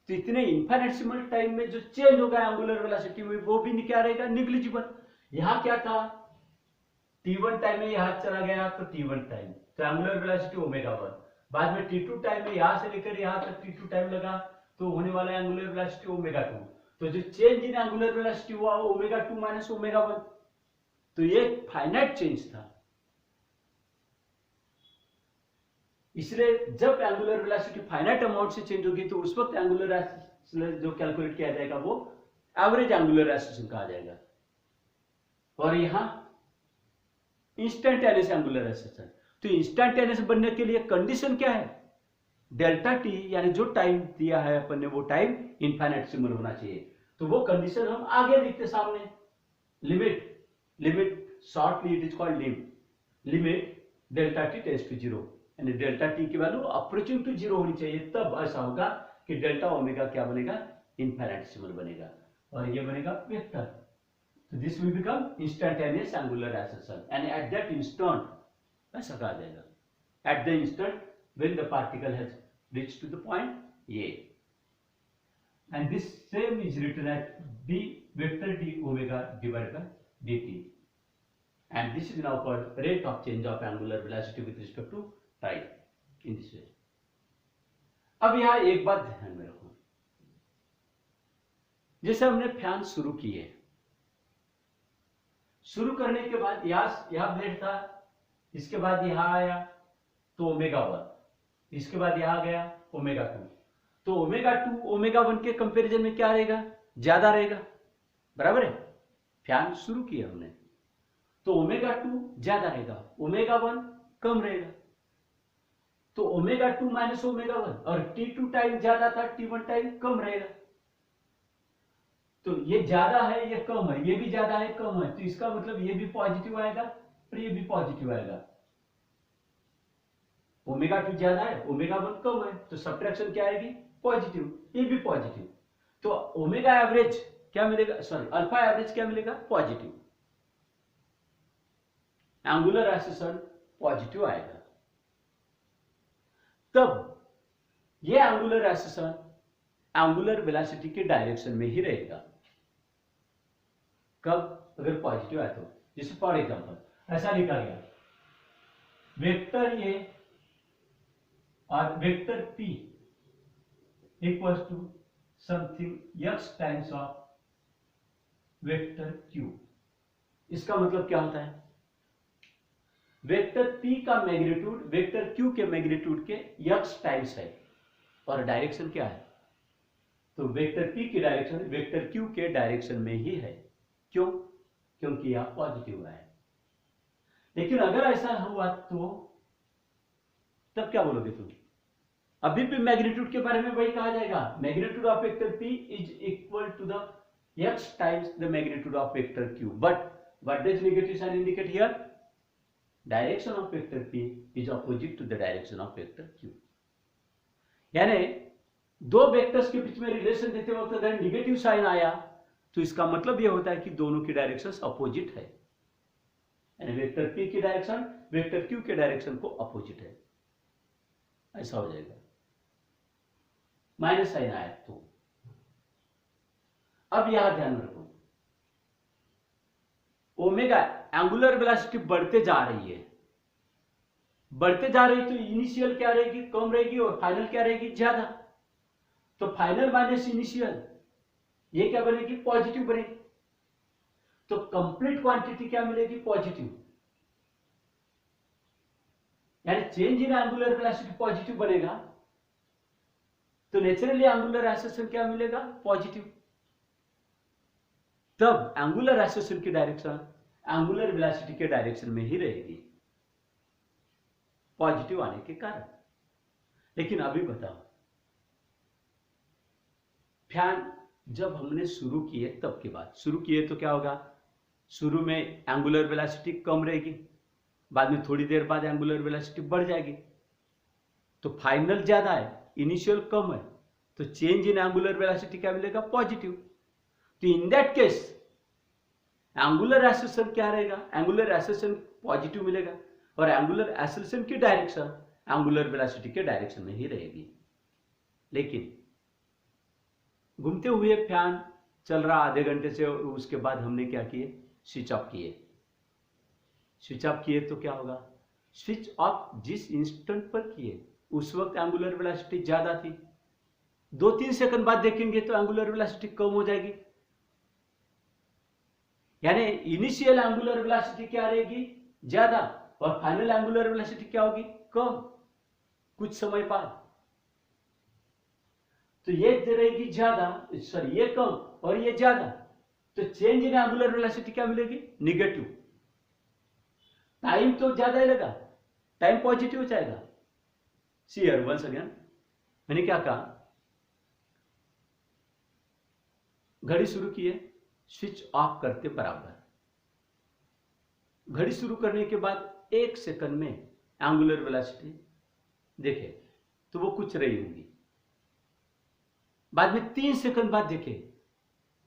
तो इतने इनफाइनाइटेसिमल टाइम में जो चेंज होगा एंगुलर वेलोसिटी में वो भी क्या रहेगा? निग्लिजिबल। यहां क्या था? t1 टाइम में यहां चला गया तो t1 टाइम, तो एंगुलर वेलोसिटी ओमेगा 1। बाद में t2 टाइम में यहां से लेकर यहां तक t2 टाइम लगा तो होने वाला एंगुलर वेलोसिटी ओमेगा 2। तो जो चेंज इन एंगुलर वेलोसिटी हुआ ओमेगा 2 माइनस ओमेगा 1, तो ये फाइनाइट चेंज था। इसलिए जब एंगुलर वेलोसिटी फाइनाइट अमाउंट से चेंज होगी तो उस वक्त एंगुलर एक्सेलरेशन जो कैलकुलेट किया जाएगा वो एवरेज एंगुलर एक्सेलरेशन कहा जाएगा। और यहां इंस्टेंटेनियस एंगुलर एक्सेलरेशन, तो इंस्टेंटेनियस बनने के लिए कंडीशन क्या है? डेल्टा टी यानी जो टाइम दिया है अपन ने वो टाइम इनफाइनाइटेसिमल होना चाहिए। तो वो कंडीशन हम आगे लिखते सामने, limit shortly it is called limit delta t tends to 0, यानी डेल्टा टी की वैल्यू अप्रोचिंग टू 0 होनी चाहिए। तब ऐसा होगा कि डेल्टा ओमेगा क्या बनेगा? इनफाइनाइटेसिमल बनेगा, और ये बनेगा वेक्टर। तो this will become instantaneous angular acceleration, and eight that instant, ऐसा कहा जाएगा, at the instant when the particle has reached to the point A, and this same is written as d vector d omega divided by dt, and this is now called rate of change of angular velocity with respect to time in this way. अब यहां एक बात ध्यान में रखो, जैसे हमने fan शुरू किए, शुरू करने के बाद यहां ब्लेड था, इसके बाद यहां आया तो ओमेगा 1, इसके बाद यहां गया ओमेगा 2, तो ओमेगा 2 ओमेगा 1 के कंपैरिजन में क्या रहेगा? ज्यादा रहेगा, बराबर है। फैन शुरू किया हमने तो ओमेगा 2 ज्यादा रहेगा, ओमेगा 1 कम रहेगा, तो ओमेगा 2 माइनस ओमेगा 1, और t2 टाइम ज्यादा था, t1 टाइम कम रहेगा। तो ये ज्यादा है, ये कम है, ये भी ज्यादा है, कम है, तो इसका मतलब ये भी पॉजिटिव आएगा और ये भी पॉजिटिव आएगा। ओमेगा 2 ज्यादा है, ओमेगा 1 कम है, तो सब्ट्रैक्शन क्या आएगी? पॉजिटिव, ये भी पॉजिटिव। तो ओमेगा एवरेज क्या मिलेगा? सॉरी, अल्फा एवरेज क्या मिलेगा? पॉजिटिव। एंगुलर एक्सेलरेशन पॉजिटिव आएगा। तब ये एंगुलर एक्सेलरेशन एंगुलर वेलोसिटी के डायरेक्शन में ही रहेगा। कब? अगर पॉजिटिव आए तो। जैसे फॉर एग्जांपल ऐसा लिखा गया, वेक्टर ए और vector p equals to something x times of vector q। इसका मतलब क्या होता है? वेक्टर p का मैग्नीट्यूड वेक्टर q के मैग्नीट्यूड के x टाइम्स है, और डायरेक्शन क्या है? तो वेक्टर p की डायरेक्शन वेक्टर q के डायरेक्शन में ही है। क्यों? क्योंकि यह पॉजिटिव है। लेकिन अगर ऐसा हुआ तो तब क्या बोलोगे तुम? अभी भी मैग्नीट्यूड के बारे में वही कहा जाएगा, magnitude of vector P is equal to the x times the magnitude of vector Q, but what does negative sign indicate here? Direction of vector P is opposite to the direction of vector Q। यानी दो vectors के बीच में relation देते वक्त अगर negative sign आया तो इसका मतलब यह होता है कि दोनों की डायरेक्शंस अपोजिट है, यानी वेक्टर P की डायरेक्शन वेक्टर Q के डायरेक्शन को अपोजिट है, ऐसा हो जाएगा। माइनस साइन आया तो अब यहां ध्यान रखो, ओमेगा एंगुलर वेलोसिटी बढ़ते जा रही है, बढ़ते जा रही तो इनिशियल क्या रहेगी? कम रहेगी, और फाइनल क्या रहेगी? ज्यादा। तो फाइनल माइनस इनिशियल ये क्या बनेगी? पॉजिटिव बनेगी। तो कंप्लीट क्वांटिटी क्या मिलेगी? पॉजिटिव। यानी change in angular velocity positive बनेगा तो नेचुरली एंगुलर एक्सेलरेशन क्या मिलेगा? पॉजिटिव। तब एंगुलर एक्सेलरेशन की डायरेक्शन एंगुलर वेलोसिटी के डायरेक्शन में ही रहेगी, पॉजिटिव आने के कारण। लेकिन अभी बताओ, फैन जब हमने शुरू किए तब की बात, शुरू किए तो क्या होगा? शुरू में एंगुलर वेलोसिटी कम रहेगी, बाद में थोड़ी देर बाद एंगुलर वेलोसिटी बढ़ जाएगी, तो फाइनल ज्यादा है, इनिशियल कम है, तो चेंज इन एंगुलर वेलोसिटी क्या मिलेगा? पॉजिटिव। तो in that case angular acceleration क्या रहेगा? एंगुलर एक्सेलरेशन पॉजिटिव मिलेगा, और एंगुलर एक्सेलरेशन की डायरेक्शन एंगुलर वेलोसिटी के डायरेक्शन में ही रहेगी। लेकिन घूमते हुए फैन चल रहा आधे घंटे से, उसके बाद हमने क्या किए? स्विच ऑफ किए। स्विच ऑफ किए तो क्या होगा? स्विच ऑफ जिस इंस्टेंट पर किए उस वक्त एंगुलर वेलोसिटी ज्यादा थी, 2-3 सेकंड बाद देखेंगे तो एंगुलर वेलोसिटी कम हो जाएगी। यानी इनिशियल एंगुलर वेलोसिटी क्या रहेगी? ज्यादा, और फाइनल एंगुलर वेलोसिटी क्या होगी? कम, कुछ समय बाद। तो ये रहेगी ज्यादा, सॉरी ये कम और ये ज्यादा, तो चेंज इन एंगुलर वेलोसिटी क्या मिलेगी? निगेटिव। टाइम तो ज्यादा ही लगा, टाइम पॉजिटिव हो जाएगा। सी हियर वंस अगेन, मैंने क्या कहा? घड़ी शुरू की है, स्विच ऑफ करते बराबर, घड़ी शुरू करने के बाद 1 सेकंड में एंगुलर वेलोसिटी देखे तो वो कुछ रही होगी, बाद में 3 सेकंड बाद देखे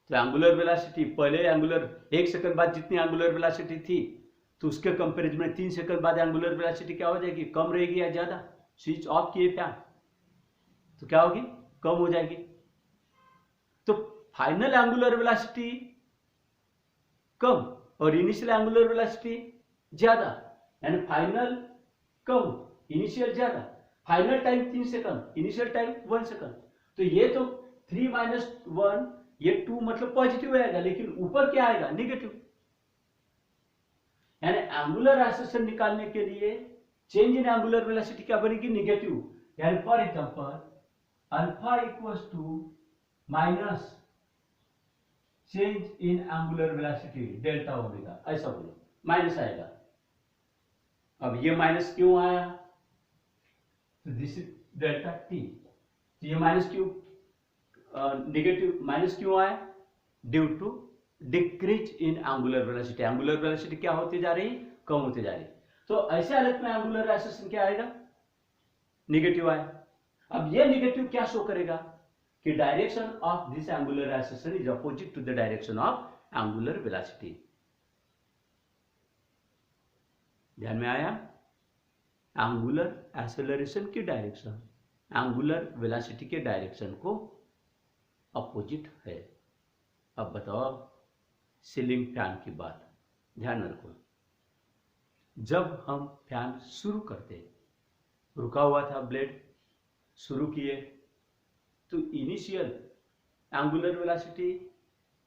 तो एंगुलर वेलोसिटी पहले एंगुलर 1 सेकंड बाद जितनी एंगुलर वेलोसिटी थी तो उसके कंपैरिजन में 3 सेकंड बाद एंगुलर वेलोसिटी क्या हो जाएगी? कम रहेगी या ज्यादा? स्विच ऑफ किए फैन तो क्या होगी? कम हो जाएगी। तो फाइनल एंगुलर वेलोसिटी कम और इनिशियल एंगुलर वेलोसिटी ज्यादा, यानी फाइनल कम इनिशियल ज्यादा, final time 3 second, initial time 1 second. तो ये तो 3 - 1 ये 2 मतलब पॉजिटिव आएगा, लेकिन ऊपर क्या आएगा? निगेटिव। यानी एंगुलर एक्सेलरेशन निकालने के लिए चेंज इन एंगुलर वेलोसिटी क्या बनेगी? निगेटिव। यानी for example alpha equals to minus change in angular velocity delta omega, ऐसा बोलो, माइनस आएगा। अब ये माइनस क्यों आया? तो दिस इज डेल्टा टी। तो ये माइनस क्यों, निगेटिव माइनस क्यों आया? Due to decrease in angular velocity. Angular velocity क्या होती जा रही? कम होती जा रही। तो ऐसे हालत में एंगुलर एक्सेलरेशन क्या आएगा? निगेटिव आया। अब ये निगेटिव क्या शो करेगा? कि direction of this angular acceleration is opposite to the direction of angular velocity. ध्यान में आया? एंगुलर एक्सेलरेशन की डायरेक्शन एंगुलर वेलोसिटी के डायरेक्शन को अपोजिट है। अब बताओ सीलिंग फैन की बात, ध्यान रखो। जब हम फैन शुरू करते, रुका हुआ था ब्लेड, शुरू किए तो इनिशियल एंगुलर वेलोसिटी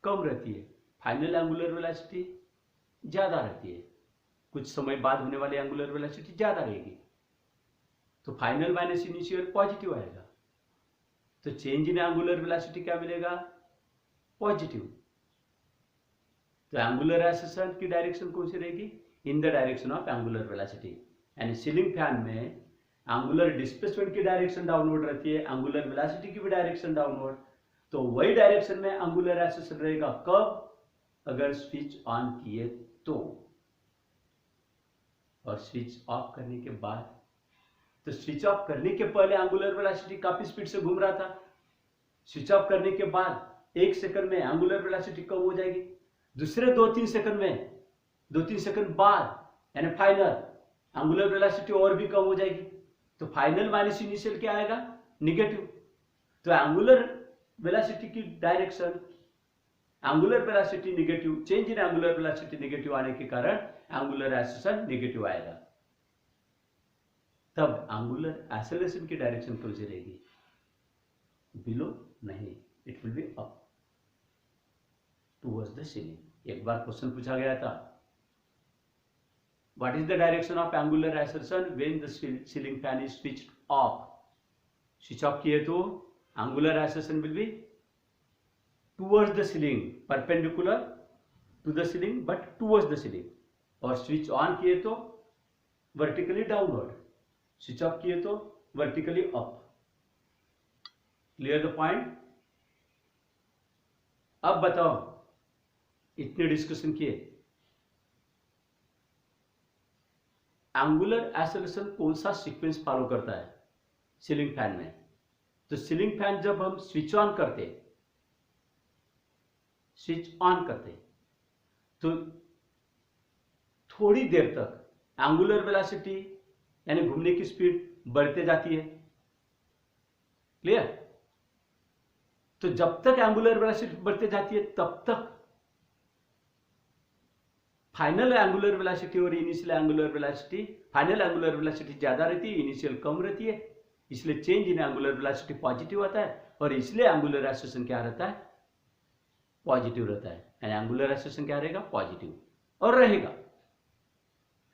कम रहती है, फाइनल एंगुलर वेलोसिटी ज्यादा रहती है, कुछ समय बाद होने वाली एंगुलर वेलोसिटी ज्यादा रहेगी, तो फाइनल माइनस इनिशियल पॉजिटिव आएगा। तो चेंज इन एंगुलर वेलोसिटी क्या मिलेगा? पॉजिटिव। तो एंगुलर एक्सेलरेशन की डायरेक्शन कौन सी रहेगी? इन the direction of angular velocity. यानी सीलिंग फैन में एंगुलर डिस्प्लेसमेंट की डायरेक्शन डाउनवर्ड रहती है, एंगुलर वेलोसिटी की भी डायरेक्शन डाउनवर्ड, तो वही डायरेक्शन में एंगुलर एक्सेलरेशन रहेगा। कब? अगर स्विच ऑन किए तो, और स्विच ऑफ करने के बाद। तो स्विच ऑफ करने के पहले एंगुलर वेलोसिटी काफी स्पीड से घूम रहा था, स्विच ऑफ करने के बाद 1 सेकंड में एंगुलर वेलोसिटी कम हो जाएगी, दूसरे 2-3 सेकंड में, 2-3 सेकंड बाद यानी फाइनल एंगुलर वेलोसिटी और भी कम हो जाएगी। तो फाइनल माइनस इनिशियल क्या आएगा? निगेटिव। तो एंगुलर वेलोसिटी की direction, angular velocity negative, change in angular velocity negative आने के कारण एंगुलर एक्सेलरेशन निगेटिव आएगा। तब एंगुलर एक्सेलरेशन की डायरेक्शन कौन सी रहेगी? बिलो नहीं, it will be up towards the ceiling. एक बार क्वेश्चन पूछा गया था, what is the direction of angular acceleration when the ceiling fan is switched off? Switch off किए तो angular acceleration will be towards the ceiling, perpendicular to the ceiling but towards the ceiling, और switch on किए तो vertically downward, switch off किए तो vertically up. Clear the point? अब बताओ, इतने डिस्कशन किए, एंगुलर एक्सेलरेशन कौन सा सीक्वेंस फॉलो करता है सीलिंग फैन में? तो सीलिंग फैन जब हम स्विच ऑन करते तो थोड़ी देर तक एंगुलर वेलोसिटी यानी घूमने की स्पीड बढ़ते जाती है। क्लियर? तो जब तक एंगुलर वेलोसिटी बढ़ते जाती है तब तक फाइनल एंगुलर वेलोसिटी और initial angular velocity, final angular velocity ज्यादा रहती है, इनिशियल कम रहती है, इसलिए change in angular velocity positive आता है, और इसलिए एंगुलर एक्सेलरेशन क्या रहता है? पॉजिटिव रहता है। यानी एंगुलर एक्सेलरेशन क्या रहेगा? पॉजिटिव और रहेगा।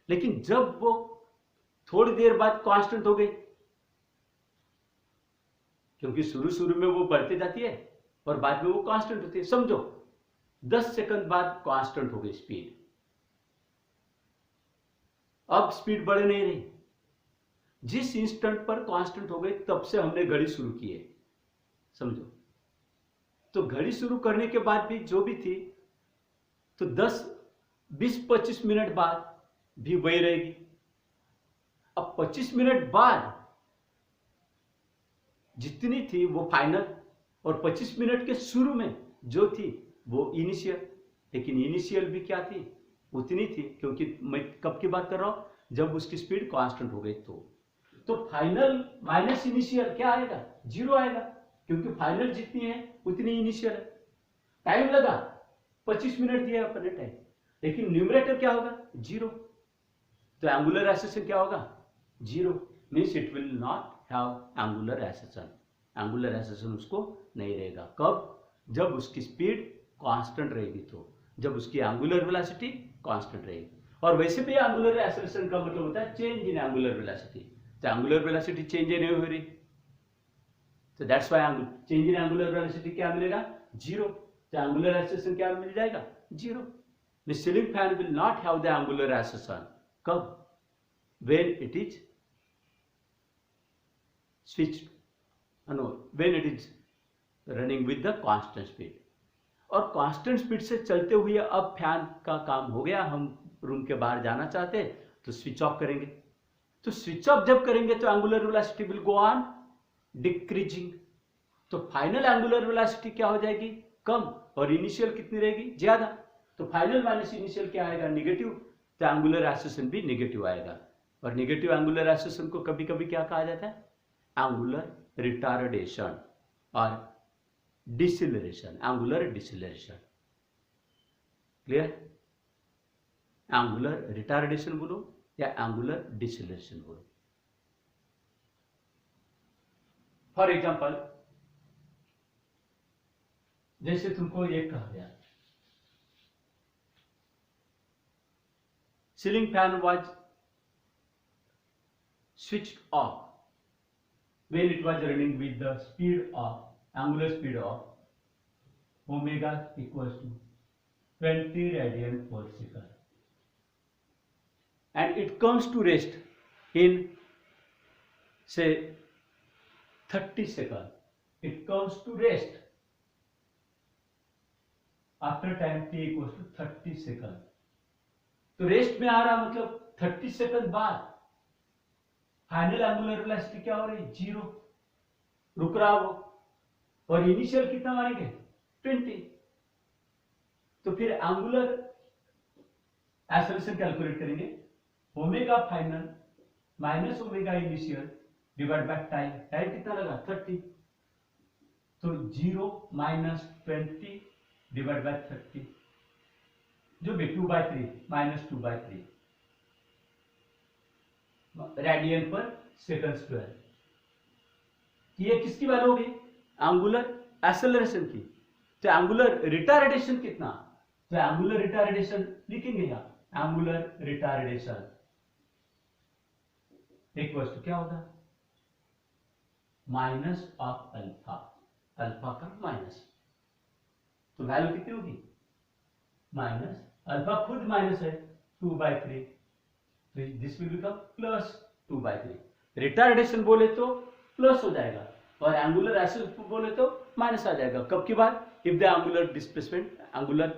लेकिन जब वो थोड़ी देर बाद कांस्टेंट हो गई, क्योंकि शुरू में वो बढ़ते जाती है और बाद में वो कांस्टेंट होती है, समझो 10 सेकंड बाद कांस्टेंट हो गई स्पीड, अब स्पीड बढ़ नहीं रही, जिस इंस्टेंट पर कांस्टेंट हो गई तब से हमने घड़ी शुरू की है, समझो। तो घड़ी शुरू करने के बाद भी जो भी थी तो 10, 20, 25 मिनट बाद भी वही रहेगी। अब 25 मिनट बाद जितनी थी वो फाइनल, और 25 मिनट के शुरू में जो थी वो इनिशियल, लेकिन इनिशियल भी क्या थी? उतनी थी, क्योंकि मैं कब की बात कर रहा हूं? जब उसकी स्पीड कांस्टेंट हो गई तो फाइनल माइनस इनिशियल क्या आएगा? 0 आएगा, क्योंकि फाइनल जितनी है उतनी इनिशियल है। टाइम लगा 25 मिनट दिया अपने टाइम, लेकिन न्यूमरेटर क्या होगा? 0। तो एंगुलर एक्सेलरेशन क्या होगा? 0, means it will not have angular acceleration. Angular acceleration उसको नहीं रहेगा। कब? जब उसकी स्पीड कांस्टेंट रहेगी, तो जब उसकी एंगुलर वेलोसिटी कांस्टेंट रहेगी। और वैसे भी एंगुलर एक्सेलरेशन का मतलब होता है चेंज इन एंगुलर वेलोसिटी। तो एंगुलर वेलोसिटी चेंज नहीं हो रही, तो that's why change in angular velocity क्या मिलेगा? 0। तो एंगुलर एक्सेलरेशन क्या मिल जाएगा? 0। The ceiling fan will not have the angular acceleration. कब? When it is switched, no, when it is running with the constant speed. और कांस्टेंट स्पीड से चलते हुए अब फैन का काम हो गया, हम रूम के बाहर जाना चाहते तो स्विच ऑफ करेंगे। तो स्विच ऑफ जब करेंगे तो angular velocity will go on decreasing. तो फाइनल एंगुलर वेलोसिटी क्या हो जाएगी? कम, और इनिशियल कितनी रहेगी? ज्यादा। तो फाइनल माइनस इनिशियल क्या आएगा? निगेटिव। तो एंगुलर एक्सेलरेशन भी निगेटिव आएगा, और निगेटिव एंगुलर एक्सेलरेशन को कभी कभी क्या कहा जाता है? एंगुलर रिटार्डेशन और deceleration, angular deceleration. Clear? Angular retardation बोलो या एंगुलर डिसेलरेशन बोलो। फॉर एग्जांपल, जैसे तुमको ये कहा गया ceiling fan was switched off when it was running with the speed of angular speed of omega equals to 20 radian per second, and it comes to rest in say 30 seconds, it comes to rest. After time t equals to 30 seconds. तो rest में आ रहा मतलब 30 second बाद final angular velocity क्या हो रही है? 0, रुक रहा वो। और इनिशियल कितना मानेंगे? 20। तो फिर एंगुलर एक्सेलरेशन कैलकुलेट करेंगे, omega final minus omega initial divide by time कितना लगा? 30। तो 0 माइनस 20 डिवाइड बाय 30 जो भी 2/3 माइनस 2/3 रेडियन पर सेकंड स्क्वायर। ये किसकी वैल्यू होगी? एंगुलर एक्सेलरेशन की। तो एंगुलर रिटार्डेशन कितना? तो एंगुलर रिटार्डेशन लिखेंगे यहां, एंगुलर रिटार्डेशन इक्वल्स टू क्या होगा? माइनस ऑफ अल्फा, अल्फा का माइनस। तो वैल्यू कितनी होगी? माइनस, अल्फा खुद माइनस है 2/3, तो this will become plus 2/3। Retardation बोले तो प्लस हो जाएगा और एंगुलर एक्सेलरेशन बोले तो माइनस आ जाएगा। कब की बात? If the angular displacement, angular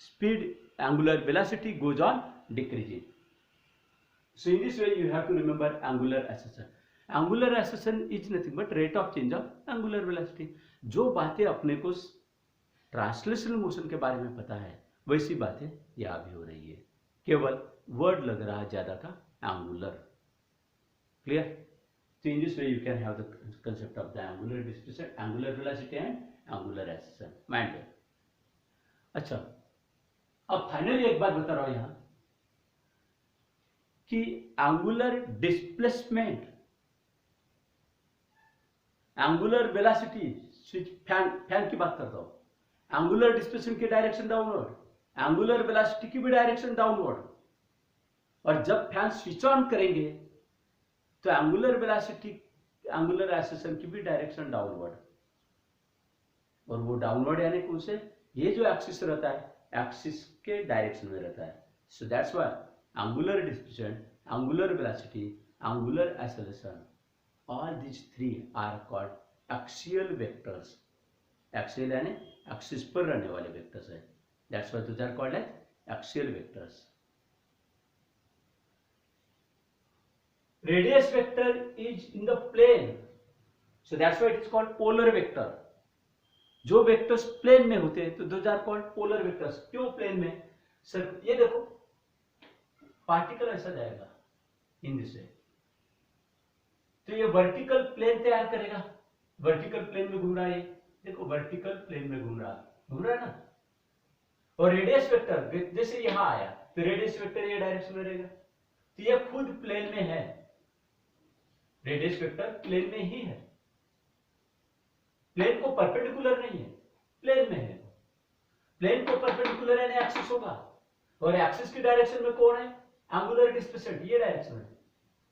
speed, angular velocity goes on decreasing. So in this way you have to remember angular acceleration. Angular acceleration is nothing but rate of change of angular velocity. जो बातें अपने को translational motion के बारे में पता है वैसी बातें यहाँ भी हो रही है, केवल वर्ड लग रहा है ज्यादा का angular. Clear? So in this way you can have the concept of the angular displacement, angular velocity and angular acceleration. Mind में। अच्छा, अब फाइनली एक बात बता रहा हूं यहां कि angular displacement, angular velocity, switch fan की बात करता हूं, एंगुलर डिस्प्लेसमेंट की डायरेक्शन डाउनवर्ड, एंगुलर वेलोसिटी की भी डायरेक्शन डाउनवर्ड। और जब फैन स्विच ऑन करेंगे तो एंगुलर वेलोसिटी, एंगुलर एक्सेलरेशन की भी डायरेक्शन डाउनवर्ड। और वो डाउनवर्ड यानी कौन से? ये जो एक्सिस रहता है एक्सिस के डायरेक्शन में रहता है। सो that's why angular displacement, angular velocity, angular acceleration, all these three are called axial vectors. Axial यानी एक्सिस पर रहने वाले वेक्टर्स है। That's why those are called as axial vectors. Radius vector is in the plane, so that's why it is called polar vector. जो vectors plane में होते हैं तो those are called polar vectors. क्यों प्लेन में? Sir ये देखो, particle ऐसा जाएगा इन दिस वे, तो ये वर्टिकल प्लेन तैयार करेगा। वर्टिकल प्लेन में घूम रहा है, देखो वर्टिकल प्लेन में घूम रहा है ना। और रेडियस वेक्टर जैसे यहां आया तो रेडियस वेक्टर ये डायरेक्शन में रहेगा, तो ये खुद प्लेन में है। रेडियस वेक्टर प्लेन में ही है, प्लेन को परपेंडिकुलर नहीं है, प्लेन में है। प्लेन को परपेंडिकुलर यानी एक्सिस होगा, और एक्सिस की डायरेक्शन में कौन है? एंगुलर डिस्प्लेसमेंट, ये डायरेक्शन है।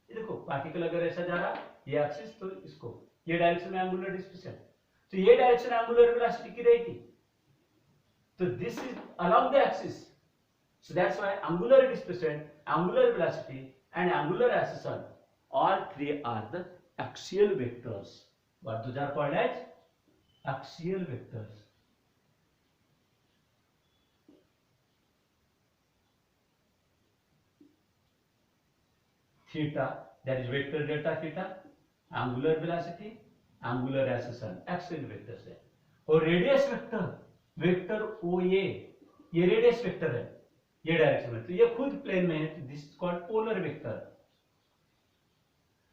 ये देखो पार्टिकल अगर ऐसा जा रहा ये एक्सिस, तो इसको ये डायरेक्शन में एंगुलर डिस्प्लेसमेंट, तो ये डायरेक्शन एंगुलर वेलोसिटी की रहेगी। तो this is along the axis, so that's why angular displacement, angular velocity and angular acceleration, all three are the axial vectors. What those are called as axial vectors. theta, that is vector delta theta, angular velocity, angular acceleration, axial vectors है। और radius vector, vector OA, ये radius vector है, ये direction में, तो ये खुद plane में है, तो this is called polar vector.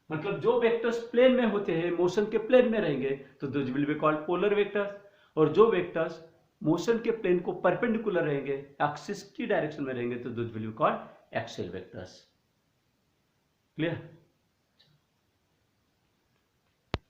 मतलब जो वेक्टर्स प्लेन में होते हैं, मोशन के प्लेन में रहेंगे, तो those will be called polar vectors. और जो वेक्टर्स मोशन के प्लेन को परपेंडिकुलर रहेंगे, एक्सिस की डायरेक्शन में रहेंगे, तो those will be called axial vectors. Clear?